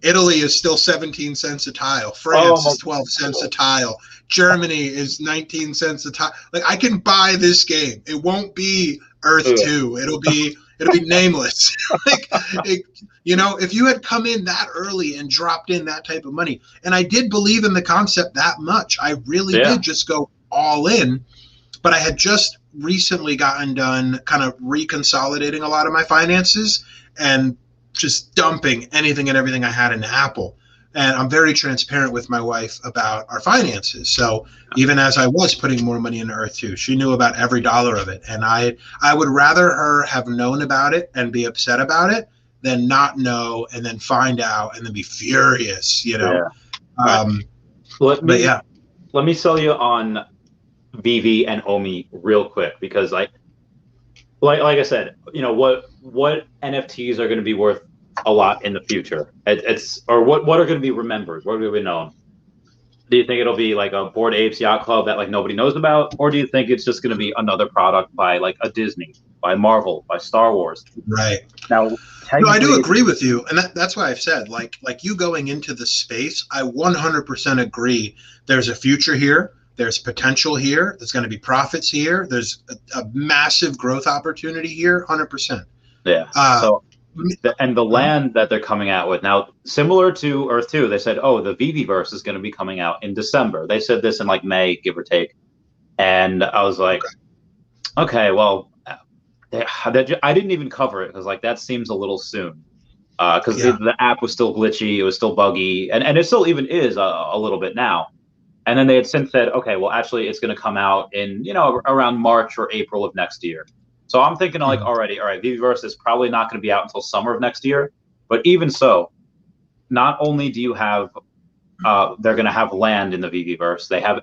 Italy is still 17 cents a tile. France is 12 cents a tile. Germany is 19 cents a tile. Like, I can buy this game. It won't be Earth 2. It'll be Nameless. If you had come in that early and dropped in that type of money, and I did believe in the concept that much, I really did just go all in. But I had just recently gotten done kind of reconsolidating a lot of my finances and just dumping anything and everything I had in Apple. And I'm very transparent with my wife about our finances. So even as I was putting more money into Earth 2, she knew about every dollar of it. And I would rather her have known about it and be upset about it than not know and then find out and then be furious,
Let me sell you on Vivi and OMI real quick, because like I said, what NFTs are going to be worth a lot in the future? What are going to be remembered? What are going to be known? Do you think it'll be like a Bored Apes Yacht Club that like nobody knows about, or do you think it's just going to be another product by like a Disney, by Marvel, by Star Wars?
Right.
Now,
no, I do agree with you, and that's why I've said like you going into the space, I 100% agree. There's a future here. There's potential here. There's going to be profits here. There's a massive growth opportunity here, 100%.
Yeah. And the land that they're coming out with now, similar to Earth 2, they said, the Viviverse is going to be coming out in December. They said this in like May, give or take. And I was like, okay, well, I didn't even cover it because like that seems a little soon. Because the app was still glitchy, it was still buggy, and it still even is a little bit now. And then they had since said, okay, well, actually, it's going to come out in around March or April of next year. So I'm thinking like, all right, Viviverse is probably not going to be out until summer of next year. But even so, not only do you have, they're going to have land in the Viviverse. They have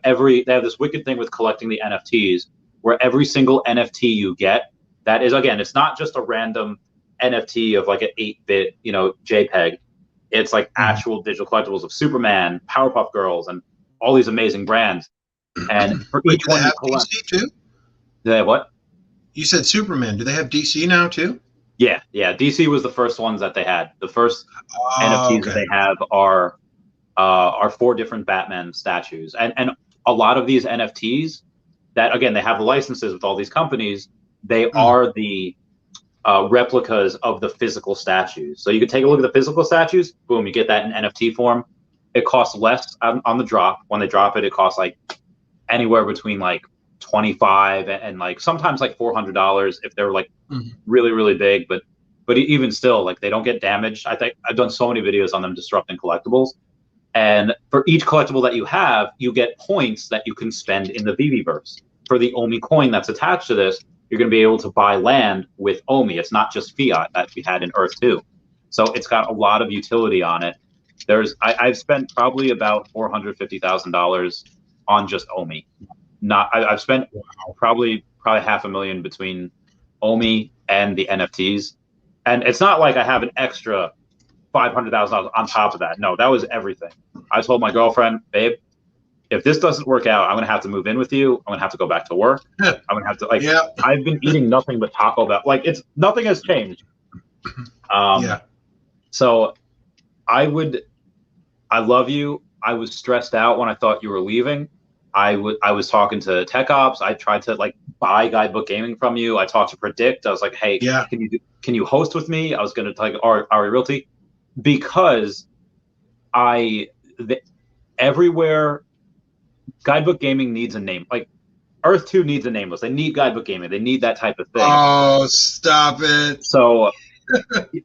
this wicked thing with collecting the NFTs, where every single NFT you get, that is, again, it's not just a random NFT of like an 8-bit, JPEG. It's like actual digital collectibles of Superman, Powerpuff Girls, and all these amazing brands. And for each one you collect.
DC too?
Do they have what?
You said Superman. Do they have DC now too?
Yeah. DC was the first ones that they had. The first NFTs that they have are 4 different Batman statues, and a lot of these NFTs that, again, they have licenses with all these companies. They are the replicas of the physical statues. So you can take a look at the physical statues. Boom, you get that in NFT form. It costs less on the drop. When they drop it, it costs like anywhere between like $25 and like sometimes like $400 if they're like really, really big. But even still, like they don't get damaged. I think I've done so many videos on them disrupting collectibles. And for each collectible that you have, you get points that you can spend in the Viviverse. For the OMI coin that's attached to this, you're going to be able to buy land with OMI. It's not just fiat that we had in Earth 2. So it's got a lot of utility on it. I've spent probably about $450,000 on just OMI. I've spent probably $500,000 between OMI and the NFTs, and it's not like I have an extra $500,000 on top of that. No, that was everything. I told my girlfriend, babe, if this doesn't work out, I'm gonna have to move in with you. I'm gonna have to go back to work. I'm gonna have to I've been eating nothing but Taco Bell. Like nothing has changed. So I love you. I was stressed out when I thought you were leaving. I was talking to Tech Ops. I tried to like buy Guidebook Gaming from you. I talked to Predict. I was like, hey, can you host with me? I was going to like Arya Realty, because everywhere Guidebook Gaming needs a name. Like Earth 2 needs a Nameless. They need Guidebook Gaming. They need that type of thing.
Oh, stop it.
So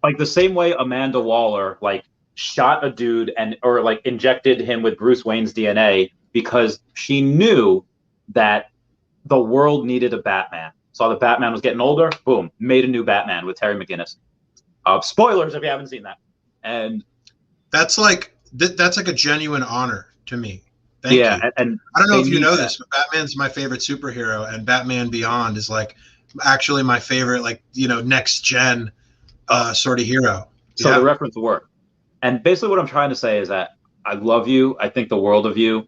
like the same way Amanda Waller like shot a dude or like injected him with Bruce Wayne's DNA because she knew that the world needed a Batman. saw that Batman was getting older. Boom, made a new Batman with Terry McGinnis. Spoilers if you haven't seen that. And
that's like a genuine honor to me. Thank you.
And
I don't know if you know this, but Batman's my favorite superhero, and Batman Beyond is like actually my favorite, like, you know, next gen sort of hero.
So the reference will work. And basically what I'm trying to say is that I love you. I think the world of you.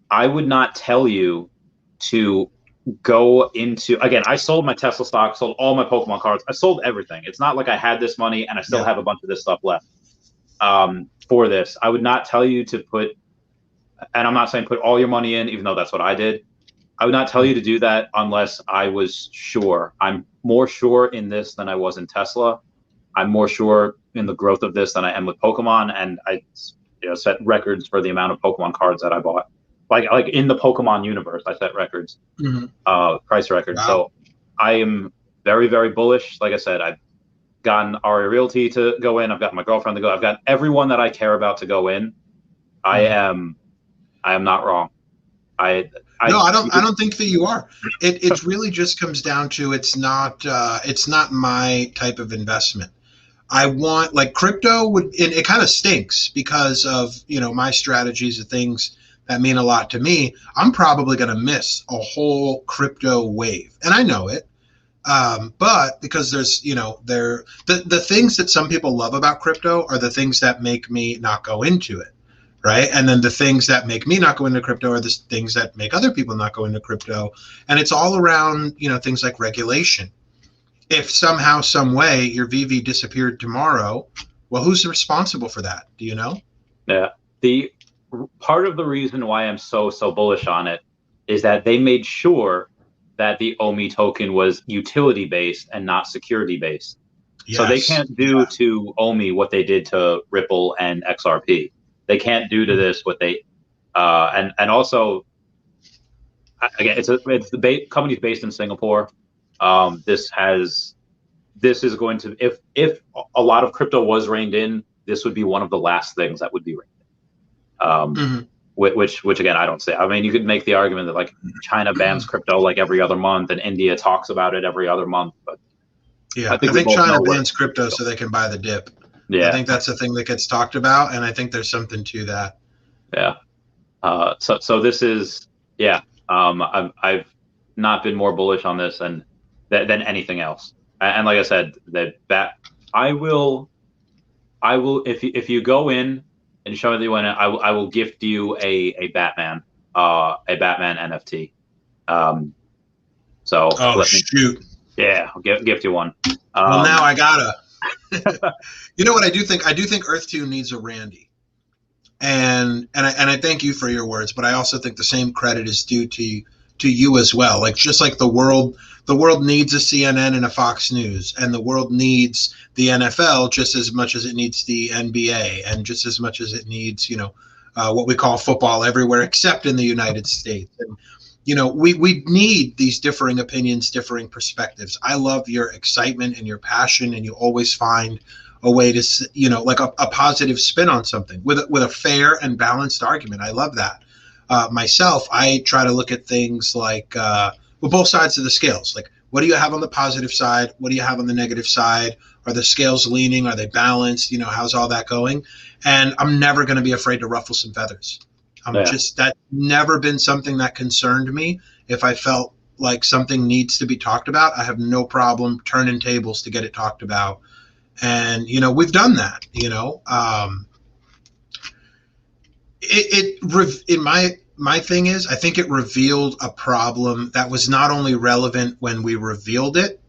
I would not tell you to go into, again, I sold my Tesla stock, sold all my Pokemon cards. I sold everything. It's not like I had this money and I still have a bunch of this stuff left for this. I would not tell you to put, and I'm not saying put all your money in, even though that's what I did. I would not tell you to do that unless I was sure. I'm more sure in this than I was in Tesla. I'm more sure in the growth of this than I am with Pokemon, and I set records for the amount of Pokemon cards that I bought. Like in the Pokemon universe, I set records, price records. Wow. So I am very, very bullish. Like I said, I've gotten Arya Realty to go in. I've got my girlfriend to go. I've got everyone that I care about to go in. I am not wrong. I don't think that you are. It really just comes down to it's not my type of investment. I want, like, crypto would, and it kind of stinks because of, you know, my strategies of things that mean a lot to me. I'm probably going to miss a whole crypto wave, and I know it. But because there's, you know, the things that some people love about crypto are the things that make me not go into it. Right. And then the things that make me not go into crypto are the things that make other people not go into crypto. And it's all around, you know, things like regulation. If somehow, some way your Vivi disappeared tomorrow, well, who's responsible for that? Do you know? Yeah. The part of the reason why I'm so bullish on it is that they made sure that the OMI token was utility based and not security based. Yes. So they can't do to OMI what they did to Ripple and XRP. They can't do to this what they and also, again, the company's based in Singapore. This is going to, if a lot of crypto was reined in, this would be one of the last things that would be reined in. Which again, I don't say. I mean, you could make the argument that, like, China bans crypto like every other month, and India talks about it every other month. But
yeah, I think China bans crypto so they can buy the dip. Yeah, I think that's the thing that gets talked about, and I think there's something to that.
Yeah. So this is, I've not been more bullish on this than anything else. And like I said, I will if you go in and show me that you win it, I will gift you a Batman NFT.
Shoot.
Yeah, I'll gift you one.
Well, now I gotta. You know what I do think? I do think Earth 2 needs a Randy, and I thank you for your words, but I also think the same credit is due to you as well. Like, just like the world needs a CNN and a Fox News, and the world needs the NFL just as much as it needs the NBA, and just as much as it needs, you know, what we call football everywhere except in the United States. And you know, we need these differing opinions, differing perspectives. I love your excitement and your passion, and you always find a way to, you know, like a positive spin on something with a fair and balanced argument. I love that. Myself, I try to look at things like both sides of the scales. Like, what do you have on the positive side? What do you have on the negative side? Are the scales leaning? Are they balanced? You know, how's all that going? And I'm never going to be afraid to ruffle some feathers. That's never been something that concerned me. If I felt like something needs to be talked about, I have no problem turning tables to get it talked about. And, you know, we've done that, you know. My thing is, I think it revealed a problem that was not only relevant when we revealed it,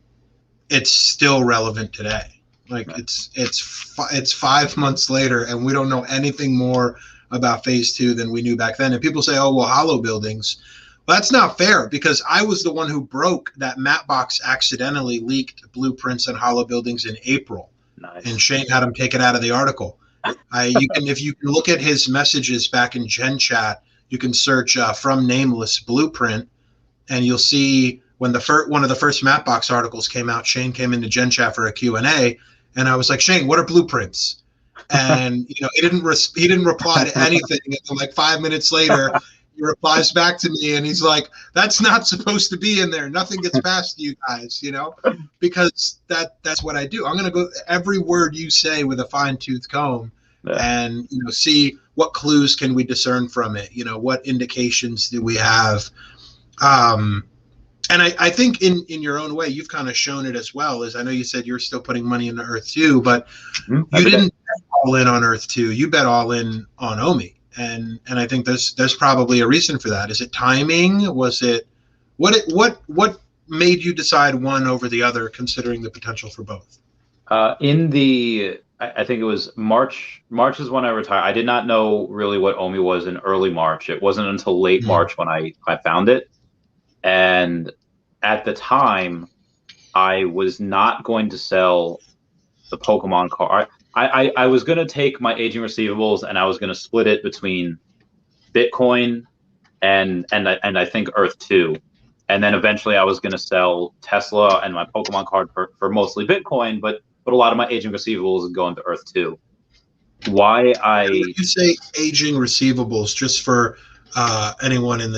it's still relevant today. Like, it's 5 months later, and we don't know anything more about phase 2 than we knew back then. And people say, oh, well, hollow buildings. Well, that's not fair, because I was the one who broke that Mapbox accidentally leaked blueprints and hollow buildings in April. Nice. And Shane had him take it out of the article. If you can look at his messages back in Gen Chat, you can search from Nameless blueprint, and you'll see when one of the first Mapbox articles came out, Shane came into Gen Chat for a Q&A, and I was like, Shane, what are blueprints? And, you know, he didn't reply to anything. And then, like, 5 minutes later, he replies back to me and he's like, that's not supposed to be in there. Nothing gets past you guys, you know, because that's what I do. I'm going to go every word you say with a fine tooth comb and, you know, see what clues can we discern from it? You know, what indications do we have? And I think in your own way, you've kind of shown it as well. As I know you said you're still putting money into Earth 2, but you didn't bet all in on Earth 2. You bet all in on OMI. And I think there's probably a reason for that. Is it timing? Was it what made you decide one over the other, considering the potential for both?
I think it was March. March is when I retired. I did not know really what OMI was in early March. It wasn't until late March when I found it. And at the time, I was not going to sell the Pokemon card. I was going to take my aging receivables and I was going to split it between Bitcoin and I think Earth 2. And then eventually I was going to sell Tesla and my Pokemon card for mostly Bitcoin, but a lot of my aging receivables would go into Earth 2. Why
you say aging receivables, just for anyone in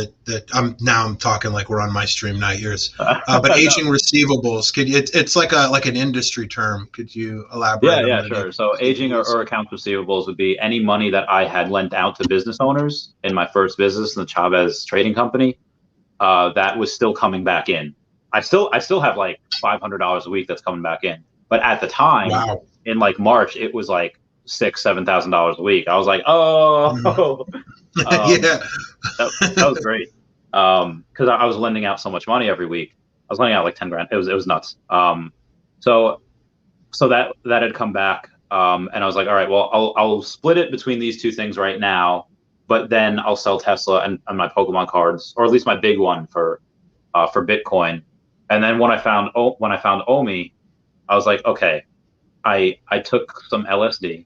I'm talking like we're on my stream, not yours. But aging receivables, it's like an industry term. Could you elaborate?
Yeah, sure. So aging or accounts receivables would be any money that I had lent out to business owners in my first business, the Chavez Trading Company, that was still coming back in. I still have like $500 a week that's coming back in. But at the time, in like March, it was like $6,000-$7,000 a week. I was like, yeah, that was great. Because I was lending out so much money every week. I was lending out like 10 grand. It was nuts. So that had come back, and I was like, all right, well, I'll split it between these two things right now, but then I'll sell Tesla and my Pokemon cards, or at least my big one for Bitcoin. And then when I found OMI, I was like, okay, I took some LSD.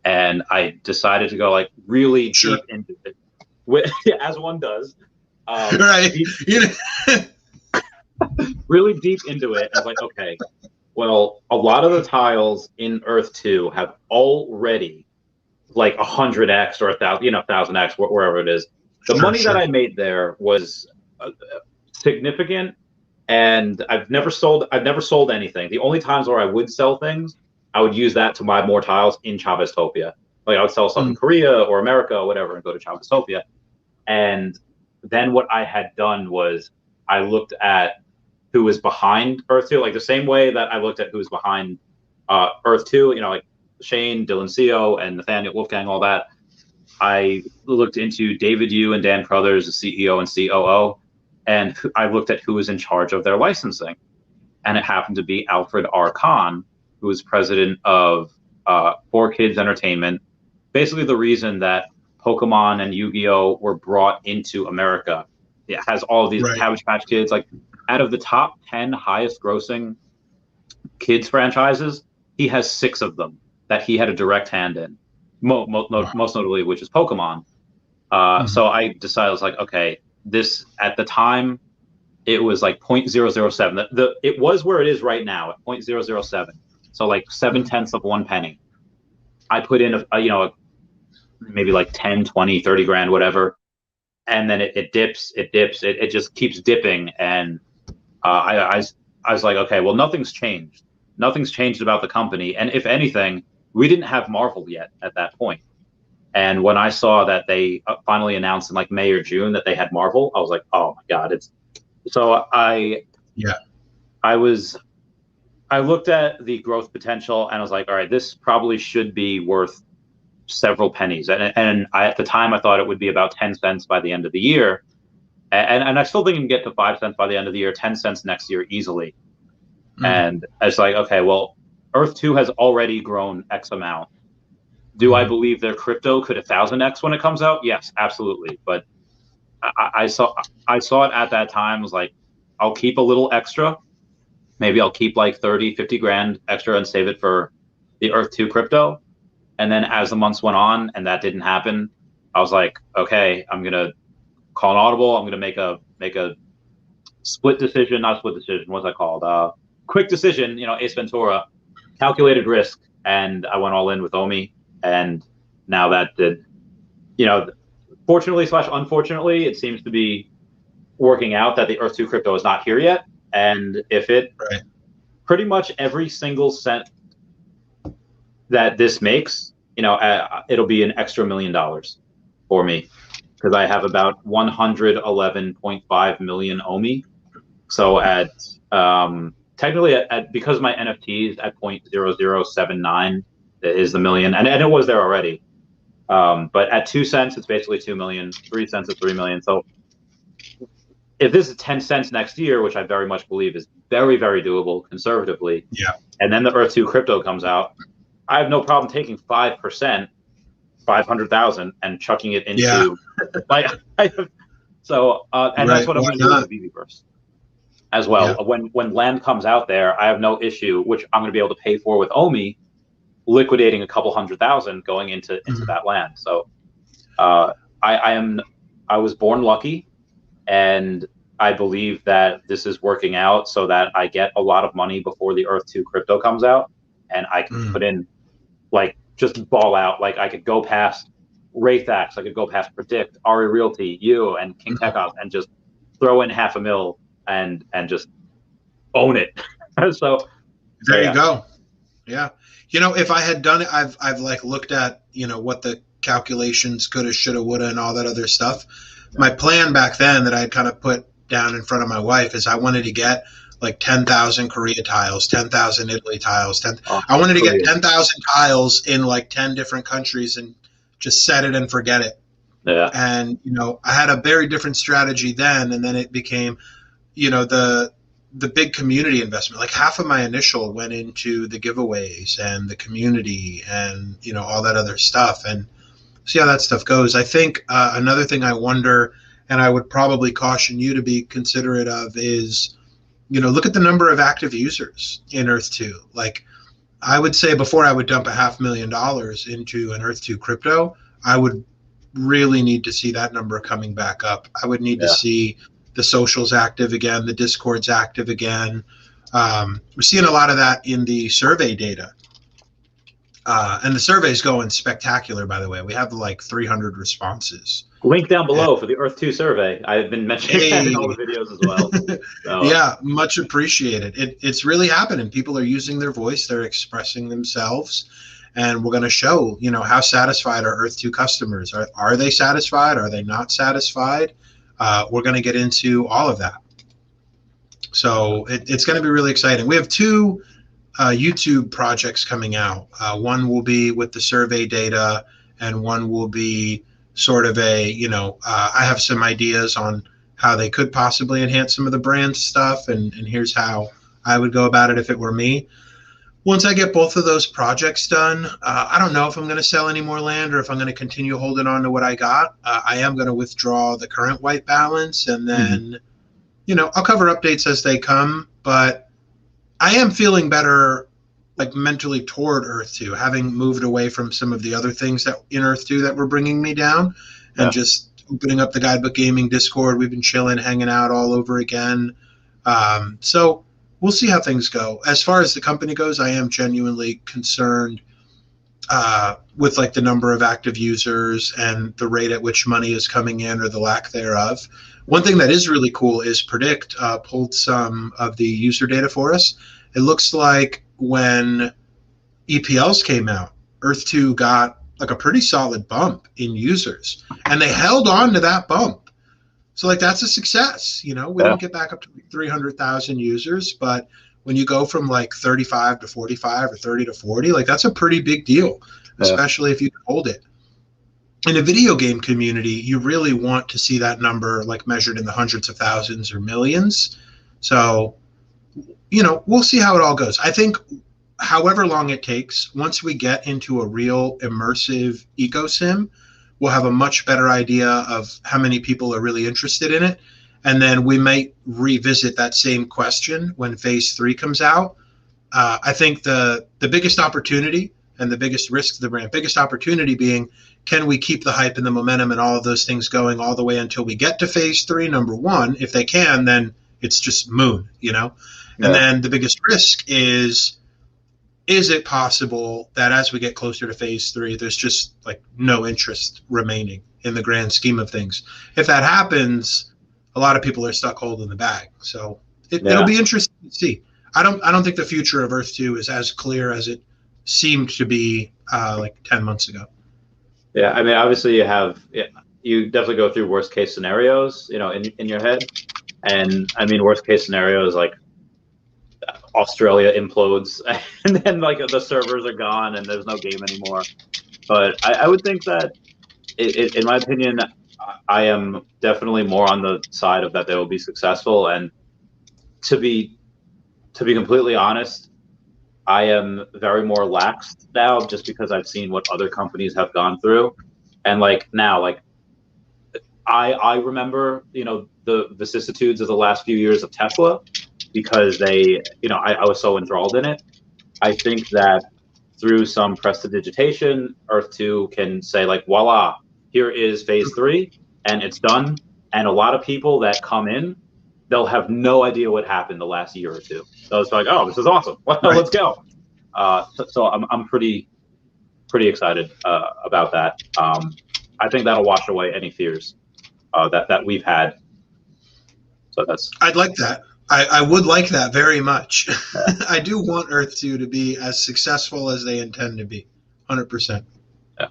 And I decided to go like really deep into it, as one does. Right. Really deep into it. I was like, okay, well, a lot of the tiles in Earth 2 have already like 100x or 1,000x, wherever it is. The money that I made there was significant, and I've never sold anything. The only times where I would sell things, I would use that to buy more tiles in Chaveztopia. Like I would sell stuff in Korea or America or whatever and go to Chaveztopia. And then what I had done was I looked at who was behind Earth 2, like the same way that I looked at who was behind Earth 2, you know, like Shane, Dylan CEO, and Nathaniel Wolfgang, all that. I looked into David Yu and Dan Crothers, the CEO and COO, and I looked at who was in charge of their licensing. And it happened to be Alfred R. Kahn, who was president of 4Kids Entertainment. Basically the reason that Pokemon and Yu-Gi-Oh! Were brought into America. It has all of these Cabbage Patch Kids. Like out of the top 10 highest grossing kids franchises, he has 6 of them that he had a direct hand in. Most notably, which is Pokemon. So I decided, I was like, okay, this at the time, it was like 0.007. It was where it is right now at 0.007. So like 7/10 of 1 penny. I put in maybe like 10, 20, 30 grand, whatever. And then it dips, it just keeps dipping. And I was like, okay, well, nothing's changed. Nothing's changed about the company. And if anything, we didn't have Marvel yet at that point. And when I saw that they finally announced in like May or June that they had Marvel, I was like, oh my God, I looked at the growth potential and I was like, all right, this probably should be worth several pennies. And at the time, I thought it would be about 10 cents by the end of the year. And I still think it can get to 5 cents by the end of the year, 10 cents next year easily. And it's like, okay, well, Earth 2 has already grown X amount. Do I believe their crypto could 1,000x when it comes out? Yes, absolutely. But I saw it at that time. I was like, I'll keep a little extra. Maybe I'll keep like 30, 50 grand extra and save it for the Earth 2 crypto. And then as the months went on and that didn't happen, I was like, okay, I'm going to call an audible. I'm going to make a split decision, not split decision. What's that called? Quick decision, Ace Ventura, calculated risk. And I went all in with OMI. And now that fortunately / unfortunately, it seems to be working out that the Earth 2 crypto is not here yet. And if it,
Right.
pretty much every single cent that this makes, it'll be an extra $1 million for me, because I have about 111.5 million OMI. So at technically because my NFTs at 0.0079 is the million, and it was there already. But at 2 cents, it's basically 2 million. 3 cents is 3 million. So if this is 10 cents next year, which I very much believe is very, very doable conservatively, and then the Earth 2 crypto comes out, I have no problem taking 5%, 500,000, and chucking it into like. So and that's what I'm going to do with the Viviverse as well. When land comes out there, I have no issue, which I'm going to be able to pay for with OMI, liquidating a couple 100,000 going into that land. So I was born lucky, and I believe that this is working out so that I get a lot of money before the Earth 2 crypto comes out, and I can put in, like, just ball out. Like, I could go past Wraithax, I could go past Predict, Arya Realty, you, and King Tekop, and just throw in $500,000 and just own it. So
there you go. Yeah. If I had done it, I've like looked at, what the calculations coulda, shoulda, woulda, and all that other stuff. My plan back then that I had kind of put down in front of my wife is I wanted to get like 10,000 Korea tiles, 10,000 Italy tiles. I wanted to get 10,000 tiles in like 10 different countries and just set it and forget it.
Yeah.
And, I had a very different strategy then. And then it became, the big community investment. Like half of my initial went into the giveaways and the community and, all that other stuff, and see how that stuff goes. I think another thing I wonder, and I would probably caution you to be considerate of, is, look at the number of active users in Earth 2. Like, I would say before I would dump $500,000 into an Earth 2 crypto, I would really need to see that number coming back up. I would need to see the socials active again, the Discords active again. We're seeing a lot of that in the survey data. And the survey is going spectacular, by the way. We have like 300 responses.
Link down below for the Earth 2 survey. I've been mentioning that in all the videos as well. So.
Yeah, much appreciated. It's really happening. People are using their voice. They're expressing themselves. And we're going to show, how satisfied are Earth 2 customers. Are they satisfied? Are they not satisfied? We're going to get into all of that. So it's going to be really exciting. We have 2 YouTube projects coming out. One will be with the survey data, and one will be sort of a, I have some ideas on how they could possibly enhance some of the brand stuff, and here's how I would go about it if it were me. Once I get both of those projects done, I don't know if I'm going to sell any more land or if I'm going to continue holding on to what I got. I am going to withdraw the current white balance, and then, I'll cover updates as they come. But I am feeling better, like mentally toward Earth 2, having moved away from some of the other things that in Earth 2 that were bringing me down, and just opening up the Guidebook Gaming Discord. We've been chilling, hanging out all over again. So we'll see how things go. As far as the company goes, I am genuinely concerned with like the number of active users and the rate at which money is coming in, or the lack thereof. One thing that is really cool is Predict pulled some of the user data for us. It looks like when EPLs came out, Earth 2 got like a pretty solid bump in users, and they held on to that bump. So like that's a success. We don't get back up to 300,000 users, but when you go from like 35 to 45 or 30 to 40, like that's a pretty big deal, especially if you can hold it. In a video game community, you really want to see that number like measured in the hundreds of thousands or millions. So, we'll see how it all goes. I think however long it takes, once we get into a real immersive ecosim, we'll have a much better idea of how many people are really interested in it. And then we might revisit that same question when phase 3 comes out. I think the biggest opportunity and the biggest risk to the brand, biggest opportunity being, can we keep the hype and the momentum and all of those things going all the way until we get to phase 3, number one? If they can, then it's just moon, And then the biggest risk is is it possible that as we get closer to phase 3, there's just like no interest remaining in the grand scheme of things? If that happens, a lot of people are stuck holding the bag. So it'll be interesting to see. I don't think the future of Earth 2 is as clear as it seemed to be like 10 months ago.
Yeah, I mean, obviously you definitely go through worst case scenarios, in your head. And I mean, worst case scenario is like Australia implodes and then like the servers are gone and there's no game anymore. But I would think that in my opinion, I am definitely more on the side of that they will be successful. And to be completely honest, I am very more laxed now just because I've seen what other companies have gone through. And like now, like I remember, the vicissitudes of the last few years of Tesla because I was so enthralled in it. I think that through some prestidigitation, Earth 2 can say like, voila, here is phase 3 and it's done. And a lot of people that come in, they'll have no idea what happened the last year or two. So it's like, oh, this is awesome. Well, let's go. So I'm pretty excited about that. I think that'll wash away any fears that we've had. So
I'd like that. I would like that very much. I do want Earth 2 to be as successful as they intend to be, 100%.
Yeah,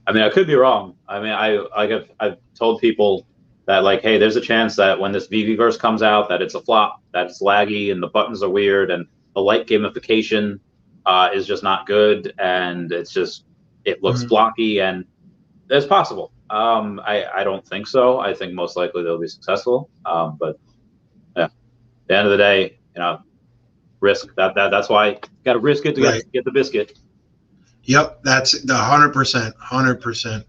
I mean, I could be wrong. I mean, I've told people that like, hey, there's a chance that when this Viviverse comes out, that it's a flop, that it's laggy, and the buttons are weird, and the light gamification is just not good, and it looks blocky, and it's possible. I don't think so. I think most likely they'll be successful. But yeah, at the end of the day, risk. That's why you got to risk it to get the biscuit.
Yep, that's the 100%. 100%.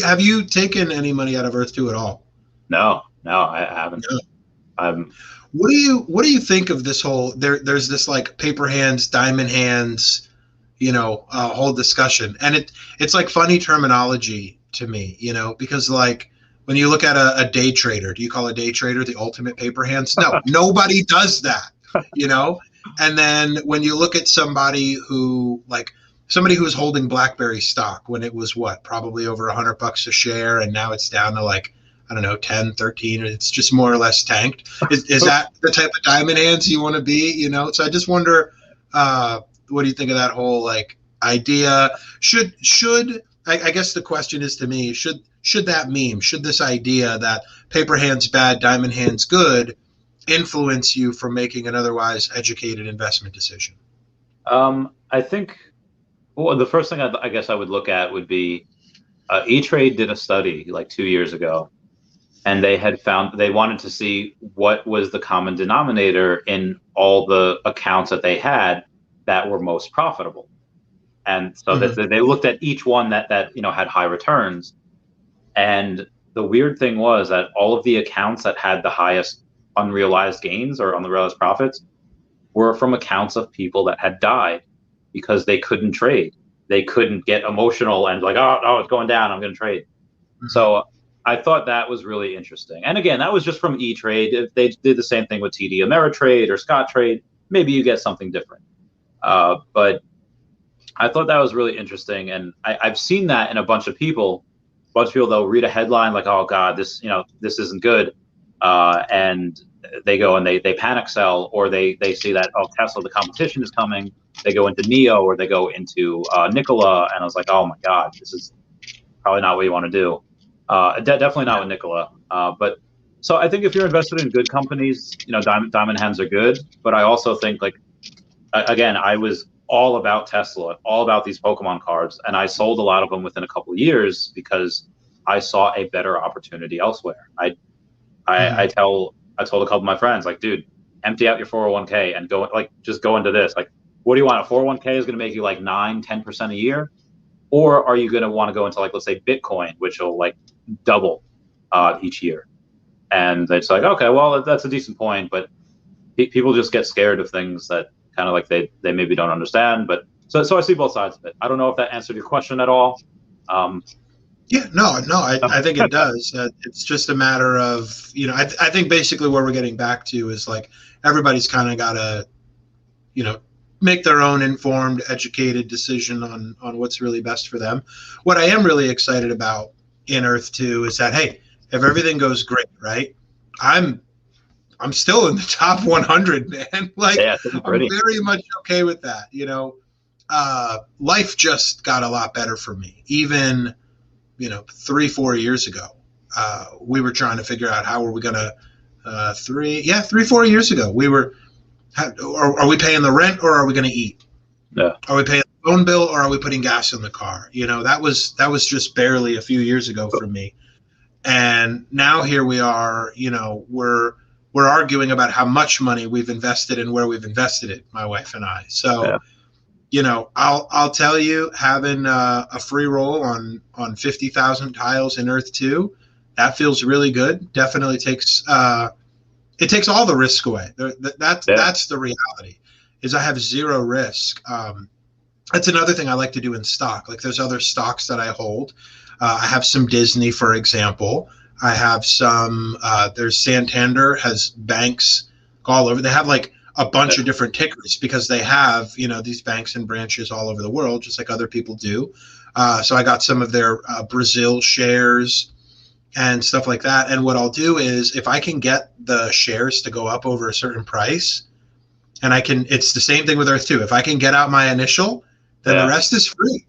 Have you taken any money out of Earth 2 at all?
No, I haven't. No.
What do you think of this whole there's this like paper hands, diamond hands, whole discussion, and it's like funny terminology to me, because like when you look at a day trader, do you call a day trader the ultimate paper hands? No, nobody does that, And then when you look at somebody who was holding BlackBerry stock when it was probably over $100 a share, and now it's down to like, I don't know, 10, 13, it's just more or less tanked. Is that the type of diamond hands you want to be, So I just wonder, what do you think of that whole like idea? I guess the question is to me, should that meme, should this idea that paper hands bad, diamond hands good, influence you from making an otherwise educated investment decision?
I think, well, the first thing I guess I would look at would be E-Trade did a study like 2 years ago, and they had found they wanted to see what was the common denominator in all the accounts that they had that were most profitable. And so they looked at each one that had high returns. And the weird thing was that all of the accounts that had the highest unrealized gains or unrealized profits were from accounts of people that had died because they couldn't trade. They couldn't get emotional and like, oh, it's going down, I'm going to trade. So I thought that was really interesting. And again, that was just from E-Trade. If they did the same thing with TD Ameritrade or Scottrade, maybe you get something different. But I thought that was really interesting. And I've seen that in a bunch of people. They'll read a headline like, oh God, this isn't good. And they go and they panic sell, or they see that, oh, Tesla, the competition is coming. They go into NEO or they go into Nikola. And I was like, oh my God, this is probably not what you want to do. Definitely not with Nikola. But so I think if you're invested in good companies, diamond hands are good. But I also think again, I was all about Tesla, all about these Pokemon cards, and I sold a lot of them within a couple of years because I saw a better opportunity elsewhere. I told a couple of my friends, like, dude, empty out your 401k and just go into this. Like, what do you want? A 401k is going to make you like 9-10% a year, or are you going to want to go into like, let's say Bitcoin, which will like double each year? And it's like, okay, well, that's a decent point, but people just get scared of things that kind of like they maybe don't understand. But so I see both sides of it. I don't know if that answered your question at all.
Yeah, no, I think it does. It's just a matter of, I think basically where we're getting back to is like everybody's kind of got to, make their own informed, educated decision on what's really best for them. What I am really excited about in Earth 2 is that, hey, if everything goes great, right, I'm still in the top 100, man. Like,
Yeah,
I'm very much okay with that. You know, life just got a lot better for me. Even, 3-4 years ago, we were trying to figure out how were we going to, 3-4 years ago, we were, are we paying the rent or are we going to eat?
Yeah.
Are we paying the phone bill or are we putting gas in the car? That was just barely a few years ago for me. And now here we are, we're arguing about how much money we've invested and where we've invested it, my wife and I. So, I'll tell you, having a free roll on 50,000 tiles in Earth 2, that feels really good. Definitely takes it takes all the risk away. That's the reality, is I have zero risk. That's another thing I like to do in stock. Like, there's other stocks that I hold. I have some Disney, for example. I have some, there's Santander has banks all over. They have like a bunch of different tickers because they have, these banks and branches all over the world, just like other people do. So I got some of their Brazil shares and stuff like that. And what I'll do is, if I can get the shares to go up over a certain price, and it's the same thing with Earth 2. If I can get out my initial, then the rest is free.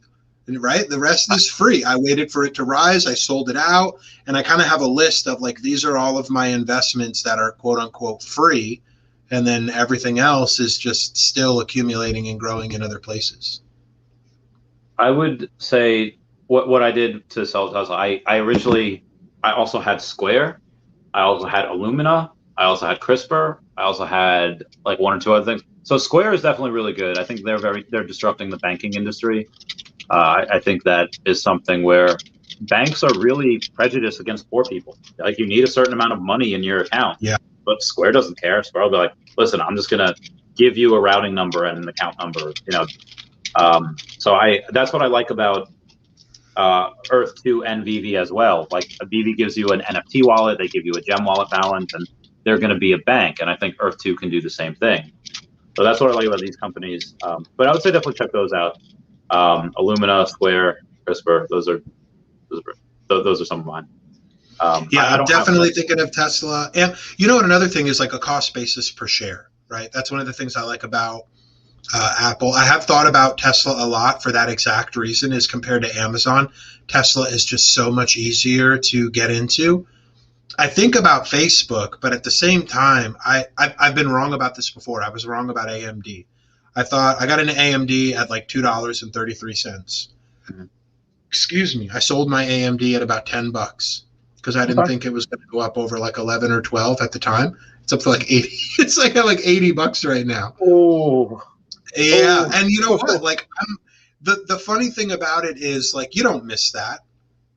Right? The rest is free. I waited for it to rise. I sold it out. And I kind of have a list of, like, these are all of my investments that are quote unquote free. And then everything else is just still accumulating and growing in other places.
I would say what I did to sell Tesla, I also had Square. I also had Illumina. I also had CRISPR. I also had like one or two other things. So Square is definitely really good. I think they're disrupting the banking industry. I think that is something where banks are really prejudiced against poor people. Like, you need a certain amount of money in your account.
Yeah.
But Square doesn't care. Square will be like, listen, I'm just gonna give you a routing number and an account number. So that's what I like about Earth 2 and Vivi as well. Like, Vivi gives you an NFT wallet, they give you a gem wallet balance, and they're going to be a bank. And I think Earth 2 can do the same thing. So that's what I like about these companies. But I would say definitely check those out. Illumina, Square, CRISPR, those are some of mine.
I'm definitely thinking of Tesla. And what another thing is, like, a cost basis per share, right? That's one of the things I like about Apple. I have thought about Tesla a lot for that exact reason, is compared to Amazon, Tesla is just so much easier to get into. I think about Facebook, but at the same time, I've been wrong about this before. I was wrong about AMD. I thought I got into AMD at like $2.33. Mm-hmm. Excuse me. I sold my AMD at about $10 because I didn't think it was going to go up over like 11 or 12 at the time. It's up to like 80. It's like at like $80 right now.
Oh,
yeah. Oh. And you know what? Like, the funny thing about it is, like, you don't miss that.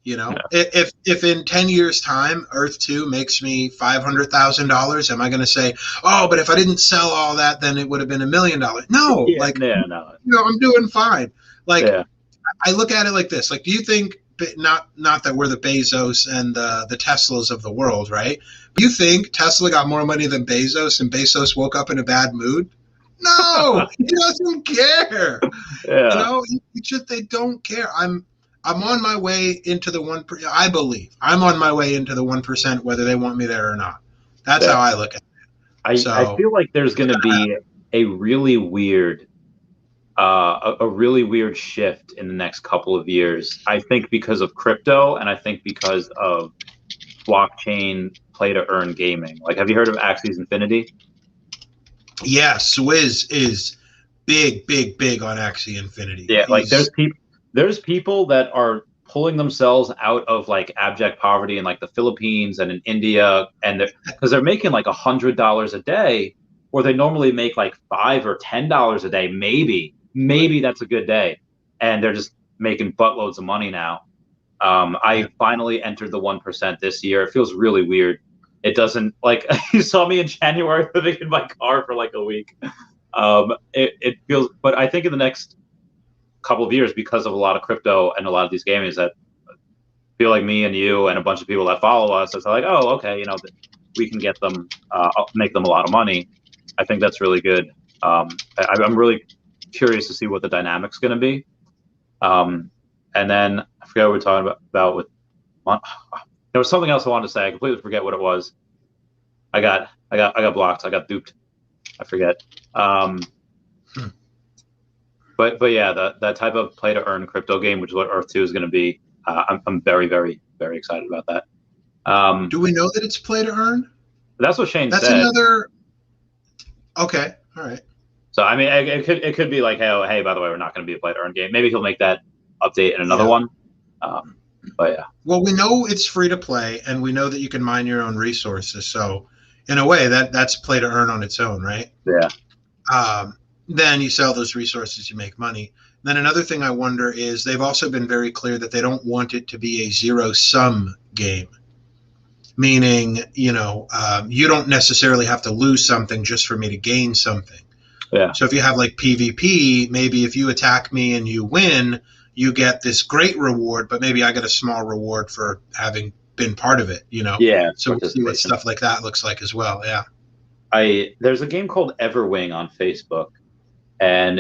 Yeah. If in 10 years time, Earth 2 makes me $500,000, am I going to say, oh, but if I didn't sell all that, then it would have been $1 million? No, no. I'm doing fine. Like, I look at it like this. Like, do you think, not that we're the Bezos and the Teslas of the world, right? Do you think Tesla got more money than Bezos and Bezos woke up in a bad mood? No, he doesn't care. Yeah. They don't care. I'm on my way into the 1%. I believe I'm on my way into the 1%, whether they want me there or not. That's how I look at it.
I feel like there's going to be a really weird shift in the next couple of years. I think because of crypto, and I think because of blockchain play to earn gaming. Like, have you heard of Axie's Infinity?
Yeah, Swizz is big on Axie Infinity.
Yeah, like there's people that are pulling themselves out of like abject poverty in like the Philippines and in India, and because they're making like $100 a day, where they normally make like $5 or $10 a day, maybe that's a good day, and they're just making buttloads of money now. I finally entered the 1% this year. It feels really weird. It doesn't, like, you saw me in January living in my car for like a week. It feels, but I think in the next couple of years, because of a lot of crypto and a lot of these gamers that feel like me and you and a bunch of people that follow us, it's like, oh, okay, we can get them, make them a lot of money. I think that's really good. I'm really curious to see what the dynamic's going to be. And then I forget what we were talking about with. There was something else I wanted to say. I completely forget what it was. I got blocked. I got duped. I forget. But yeah, that type of play to earn crypto game, which is what Earth 2 is going to be. I'm very, very, very excited about that.
Do we know that it's play to earn?
That's what Shane said.
That's another. Okay, all right.
So I mean, it could be like, hey, by the way, we're not going to be a play to earn game. Maybe he'll make that update in another one. But yeah.
Well, we know it's free to play, and we know that you can mine your own resources. So, in a way, that's play to earn on its own, right?
Yeah.
Then you sell those resources, you make money. Then another thing I wonder is they've also been very clear that they don't want it to be a zero-sum game, meaning, you don't necessarily have to lose something just for me to gain something.
Yeah.
So if you have like PvP, maybe if you attack me and you win, you get this great reward, but maybe I get a small reward for having been part of it,
Yeah.
So we'll see what stuff like that looks like as well. Yeah.
There's a game called Everwing on Facebook, and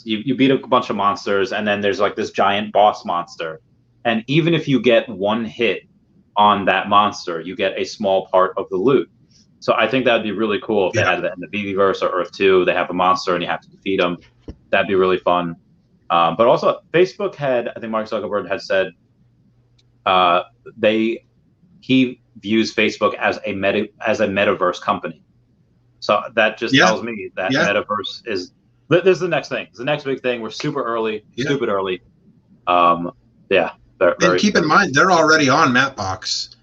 you beat a bunch of monsters, and then there's like this giant boss monster, and even if you get one hit on that monster, you get a small part of the loot. So I think that'd be really cool if they had that in the Viviverse or Earth 2. They have a monster and you have to defeat them. That'd be really fun. But also, Facebook I think Mark Zuckerberg had said he views Facebook as a metaverse company. So that just tells me that metaverse is this is the next thing. It's the next big thing. We're super early, stupid early.
And keep in mind, they're already on Mapbox.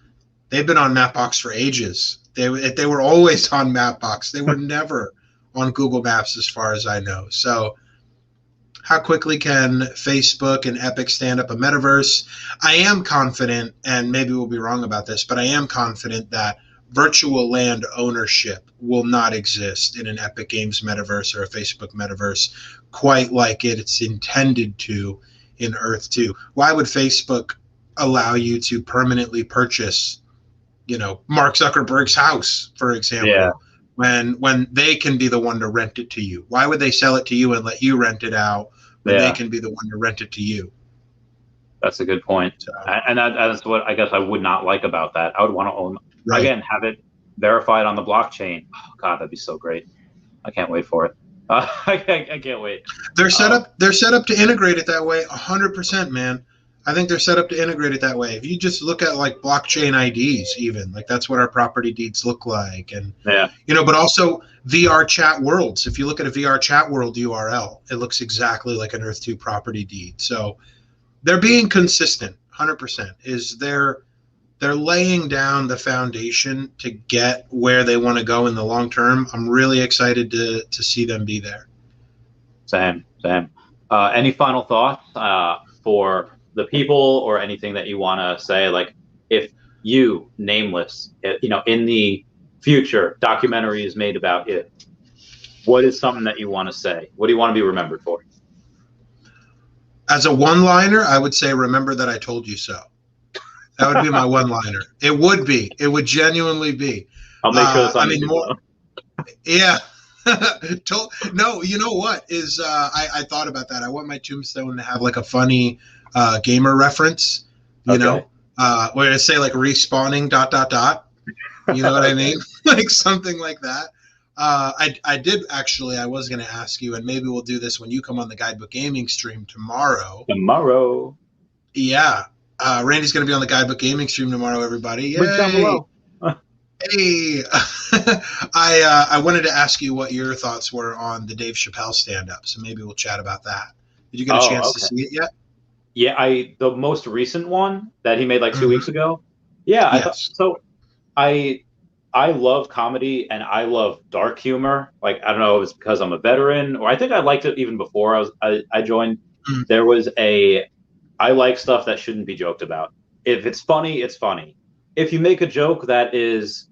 They've been on Mapbox for ages. They were always on Mapbox. They were never on Google Maps, as far as I know. So how quickly can Facebook and Epic stand up a metaverse? I am confident, and maybe we'll be wrong about this, but I am confident that virtual land ownership will not exist in an Epic Games metaverse or a Facebook metaverse quite like it's intended to in Earth 2. Why would Facebook allow you to permanently purchase, Mark Zuckerberg's house, for example, when they can be the one to rent it to you? Why would they sell it to you and let you rent it out when they can be the one to rent it to you?
That's a good point. So, and that's what I guess I would not like about that. I would want to own, again, have it verified on the blockchain. Oh, God, that'd be so great. I can't wait for it. I can't wait.
They're set up to integrate it that way 100%, man. I think they're set up to integrate it that way. If you just look at like blockchain IDs, even like that's what our property deeds look like, and but also VR chat worlds. If you look at a VR chat world URL, it looks exactly like an Earth 2 property deed. So they're being consistent, 100%. They're laying down the foundation to get where they want to go in the long term. I'm really excited to see them be there.
Same. Any final thoughts for the people, or anything that you want to say? Like, if you, Nameless, in the future, documentary is made about it, what is something that you want to say? What do you want to be remembered for?
As a one-liner, I would say, remember that I told you so. That would be my one-liner. It would be. It would genuinely be.
I'll make sure it's on
more. Yeah. No, you know what is? I thought about that. I want my tombstone to have like a funny gamer reference. Where I say like respawning ... You know what I mean? Like something like that. I did actually. I was going to ask you, and maybe we'll do this when you come on the Guidebook Gaming stream tomorrow. Yeah. Randy's going to be on the Guidebook Gaming stream tomorrow, everybody. Yay.
Link down below.
Hey, I wanted to ask you what your thoughts were on the Dave Chappelle stand-up, so maybe we'll chat about that. Did you get a chance to see it yet?
Yeah, the most recent one that he made like 2 weeks ago. Yeah,
yes.
I love comedy and I love dark humor. Like, I don't know if it's because I'm a veteran, or I think I liked it even before I joined. There was I like stuff that shouldn't be joked about. If it's funny, it's funny. If you make a joke that is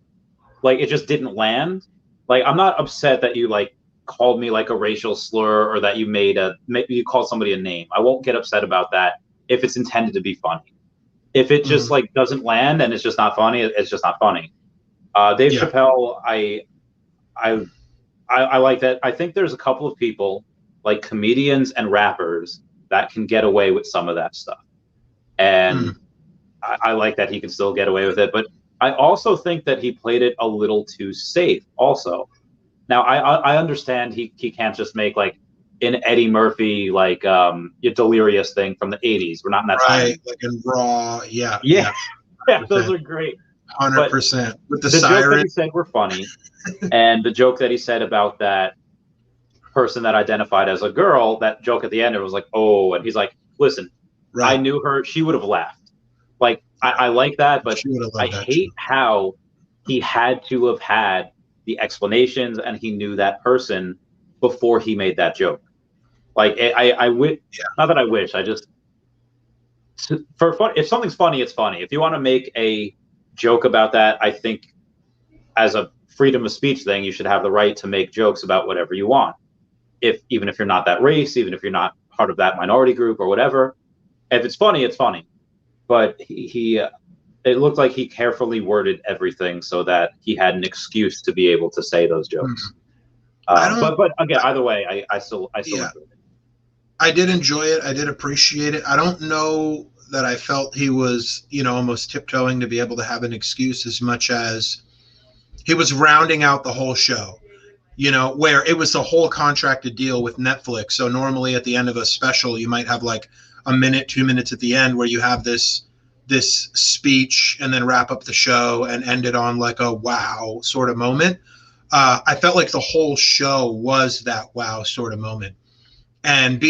like, it just didn't land, like, I'm not upset that you like called me like a racial slur, or that maybe you called somebody a name. I won't get upset about that if it's intended to be funny. If it just like doesn't land and it's just not funny, it's just not funny. Dave Chappelle, I like that. I think there's a couple of people like comedians and rappers that can get away with some of that stuff. And I like that he can still get away with it. But I also think that he played it a little too safe also. Now, I understand he can't just make like an Eddie Murphy, like your Delirious thing from the 80s. We're not in that time.
Right, like in Raw. Yeah.
Yeah, those are great.
100%. With the
joke that
siren.
he said were funny. And the joke that he said about that person that identified as a girl, that joke at the end, it was like, oh, and he's like, listen, I knew her. She would have laughed. Like, I like that, but I hate how he had to have had the explanations and he knew that person before he made that joke. Like, I wish, not that I wish, I just, for fun, if something's funny, it's funny. If you want to make a joke about that, I think as a freedom of speech thing, you should have the right to make jokes about whatever you want. Even if you're not that race, even if you're not part of that minority group or whatever, if it's funny, it's funny. But it looked like he carefully worded everything so that he had an excuse to be able to say those jokes. But again, either way, I still enjoyed it.
I did enjoy it. I did appreciate it. I don't know that I felt he was, almost tiptoeing to be able to have an excuse as much as he was rounding out the whole show, where it was a whole contracted deal with Netflix. So normally at the end of a special, you might have like a minute, 2 minutes at the end where you have this speech and then wrap up the show and end it on like a wow sort of moment. I felt like the whole show was that wow sort of moment. And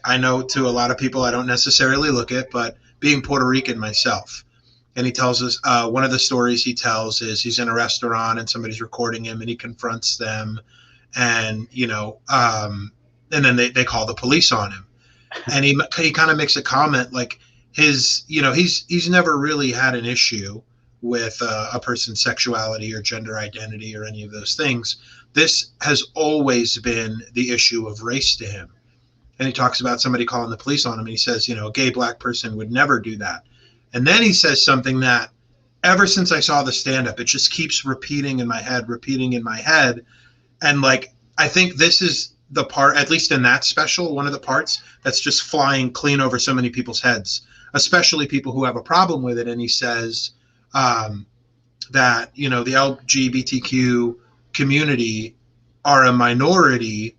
I know to a lot of people I don't necessarily look at, but being Puerto Rican myself. And he tells us, one of the stories he tells is he's in a restaurant and somebody's recording him and he confronts them and, and then they call the police on him. And he kind of makes a comment like he's never really had an issue with a person's sexuality or gender identity or any of those things. This has always been the issue of race to him. And he talks about somebody calling the police on him and he says, a gay black person would never do that. And then he says something that ever since I saw the stand-up, it just keeps repeating in my head. And like, I think this is the part, at least in that special, one of the parts that's just flying clean over so many people's heads, especially people who have a problem with it. And he says that, the LGBTQ community are a minority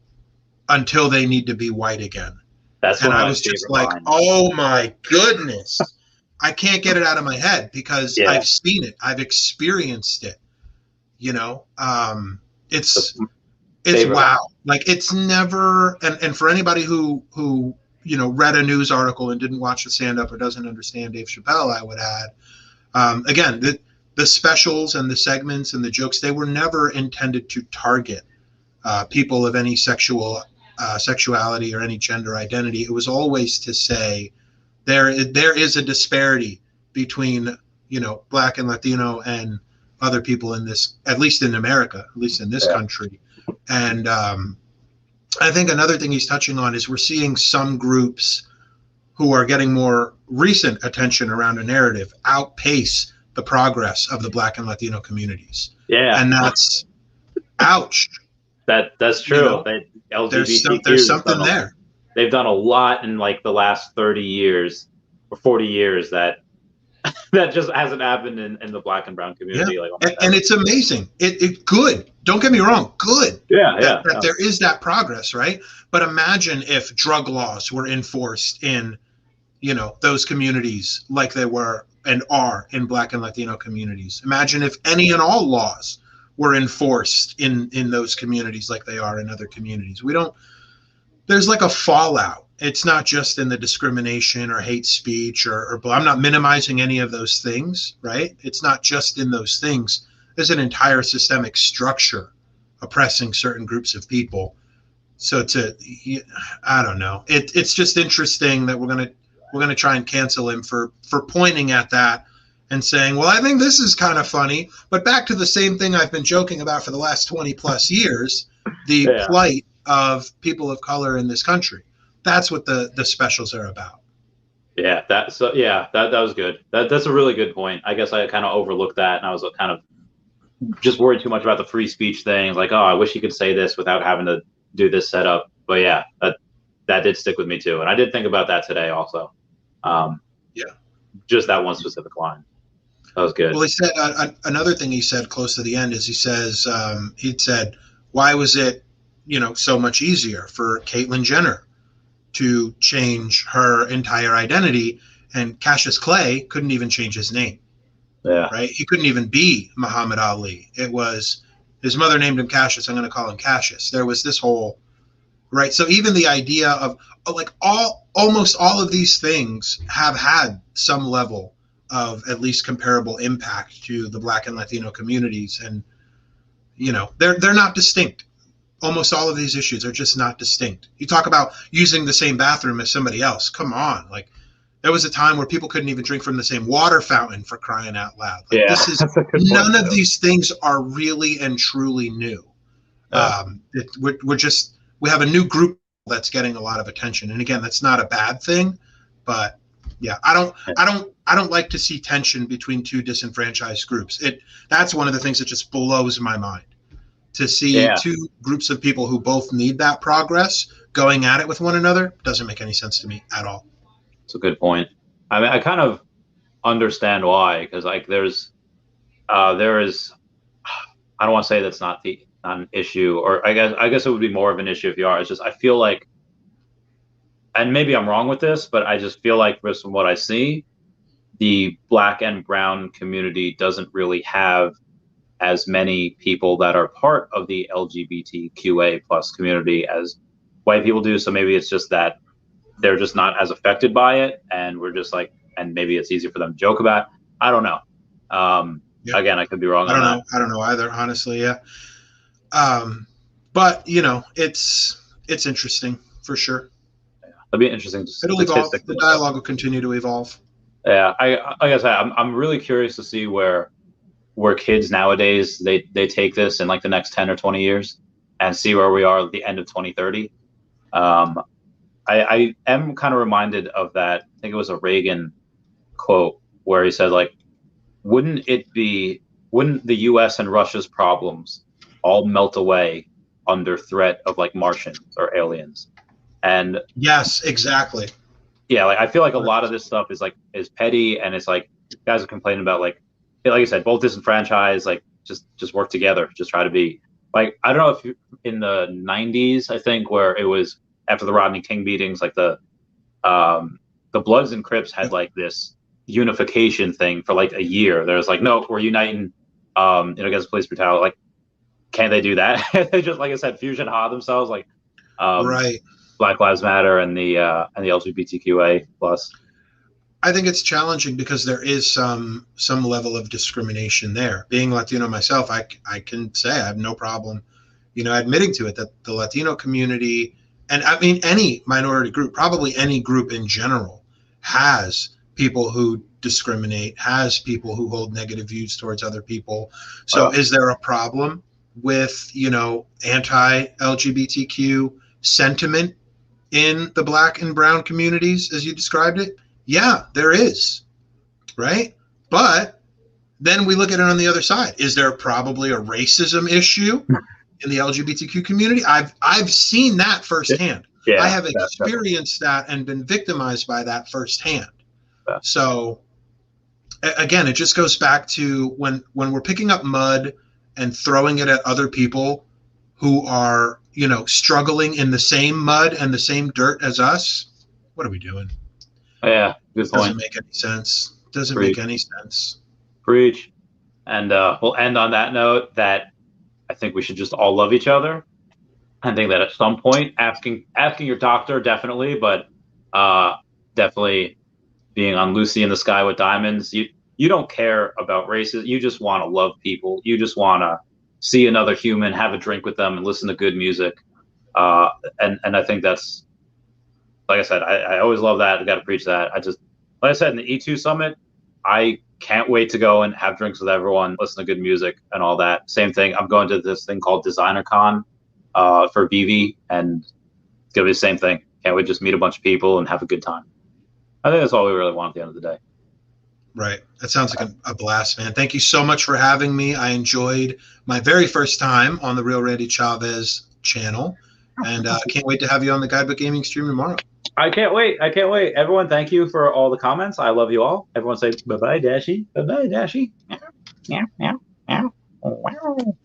until they need to be white again.
That's
and I was just like, oh my goodness. I can't get it out of my head because I've seen it. I've experienced it. It's wow. Like it's never, and for anybody who read a news article and didn't watch the stand-up or doesn't understand Dave Chappelle, I would add, again, the specials and the segments and the jokes, they were never intended to target people of any sexuality or any gender identity. It was always to say there is a disparity between Black and Latino and other people in this, at least in America, at least in this country. And I think another thing he's touching on is we're seeing some groups who are getting more recent attention around a narrative outpace the progress of the Black and Latino communities. Yeah, and that's ouch.
That's true. LGBTQ,
there's something there.
They've done a lot in like the last 30 years or 40 years that just hasn't happened in the Black and brown community.
Yeah. And it's amazing. It good. Don't get me wrong. Good. That there is that progress, right? But imagine if drug laws were enforced in, those communities like they were and are in Black and Latino communities. Imagine if any and all laws were enforced in those communities like they are in other communities. There's like a fallout. It's not just in the discrimination or hate speech or I'm not minimizing any of those things, right? It's not just in those things. There's an entire systemic structure oppressing certain groups of people. So I don't know. It's just interesting that we're gonna try and cancel him for pointing at that and saying, well, I think this is kind of funny, but back to the same thing I've been joking about for the last 20 plus years, the plight of people of color in this country. That's what the specials are about.
Yeah, that was good. That's a really good point. I guess I kind of overlooked that, and I was kind of just worried too much about the free speech thing. Like, oh, I wish you could say this without having to do this setup. but yeah, that did stick with me too, and I did think about that today also.
Yeah,
just that one specific line. That was good.
Well, he said another thing he said close to the end is he'd said, why was it, so much easier for Caitlyn Jenner to change her entire identity, and Cassius Clay couldn't even change his name.
Yeah.
Right. He couldn't even be Muhammad Ali. It was his mother named him Cassius. I'm going to call him Cassius. There was this whole, right. So even the idea of like almost all of these things have had some level of at least comparable impact to the Black and Latino communities. And, they're not distinct. Almost all of these issues are just not distinct. You talk about using the same bathroom as somebody else. Come on. Like, there was a time where people couldn't even drink from the same water fountain, for crying out loud. Like,
yeah,
this is none of these things are really and truly new. We have a new group that's getting a lot of attention, and again, that's not a bad thing. But yeah, I don't like to see tension between two disenfranchised groups. That's one of the things that just blows my mind. To see two groups of people who both need that progress going at it with one another doesn't make any sense to me at all.
It's a good point. I mean, I kind of understand why, because like there is, I don't want to say that's not an issue, or I guess it would be more of an issue if you are. It's just I feel like, and maybe I'm wrong with this, but I just feel like from what I see, the Black and brown community doesn't really have as many people that are part of the LGBTQA plus community as white people do. So maybe it's just that they're just not as affected by it, and we're just like, and maybe it's easy for them to joke about. I don't know. Again, I could be wrong.
I don't know either, honestly. Yeah. But it's interesting for sure.
Yeah. It'll be interesting.
It'll evolve. The dialogue will continue to evolve.
Yeah. Like I said, I'm really curious to see where kids nowadays, they take this in like the next 10 or 20 years and see where we are at the end of 2030. I am kind of reminded of that. I think it was a Reagan quote where he said, like, wouldn't the US and Russia's problems all melt away under threat of like Martians or aliens? And
yes, exactly.
Yeah. Like, I feel like a lot of this stuff is petty, and it's like guys are complaining about like I said, both disenfranchised, like just work together, just try to be like, I don't know if in the 90s, I think, where it was after the Rodney King beatings, like the Bloods and Crips had like this unification thing for like a year. There's like, no, we're uniting, against police brutality. Like, can't they do that? They just, like I said, fusion ha themselves, like,
right.
Black Lives Matter and the LGBTQA plus.
I think it's challenging because there is some level of discrimination there. Being Latino myself, I can say I have no problem, admitting to it, that the Latino community, and I mean any minority group, probably any group in general, has people who discriminate, has people who hold negative views towards other people. So is there a problem with, anti-LGBTQ sentiment in the Black and brown communities, as you described it? Yeah, there is, right? But then we look at it on the other side. Is there probably a racism issue in the LGBTQ community? I've seen that firsthand. Yeah, I have experienced that and been victimized by that firsthand. Yeah. So again, it just goes back to when we're picking up mud and throwing it at other people who are, struggling in the same mud and the same dirt as us. What are we doing?
Yeah, good point.
Doesn't make any sense. Doesn't make any sense.
Preach. And we'll end on that note that I think we should just all love each other. I think that at some point, asking your doctor, definitely, but definitely being on Lucy in the Sky with Diamonds, you don't care about races. You just want to love people. You just want to see another human, have a drink with them, and listen to good music. And I think that's, like I said, I always love that. I got to preach that. Like I said, in the E2 Summit, I can't wait to go and have drinks with everyone, listen to good music and all that. Same thing. I'm going to this thing called Designer Con for Vivi, and it's going to be the same thing. Can't wait to just meet a bunch of people and have a good time. I think that's all we really want at the end of the day.
Right. That sounds like a blast, man. Thank you so much for having me. I enjoyed my very first time on the Real Randy Chavez channel. And can't wait to have you on the Guidebook Gaming stream tomorrow.
I can't wait. I can't wait. Everyone, thank you for all the comments. I love you all. Everyone say bye-bye, Dashy. Bye-bye, Dashy. Meow, meow, meow, meow. Wow.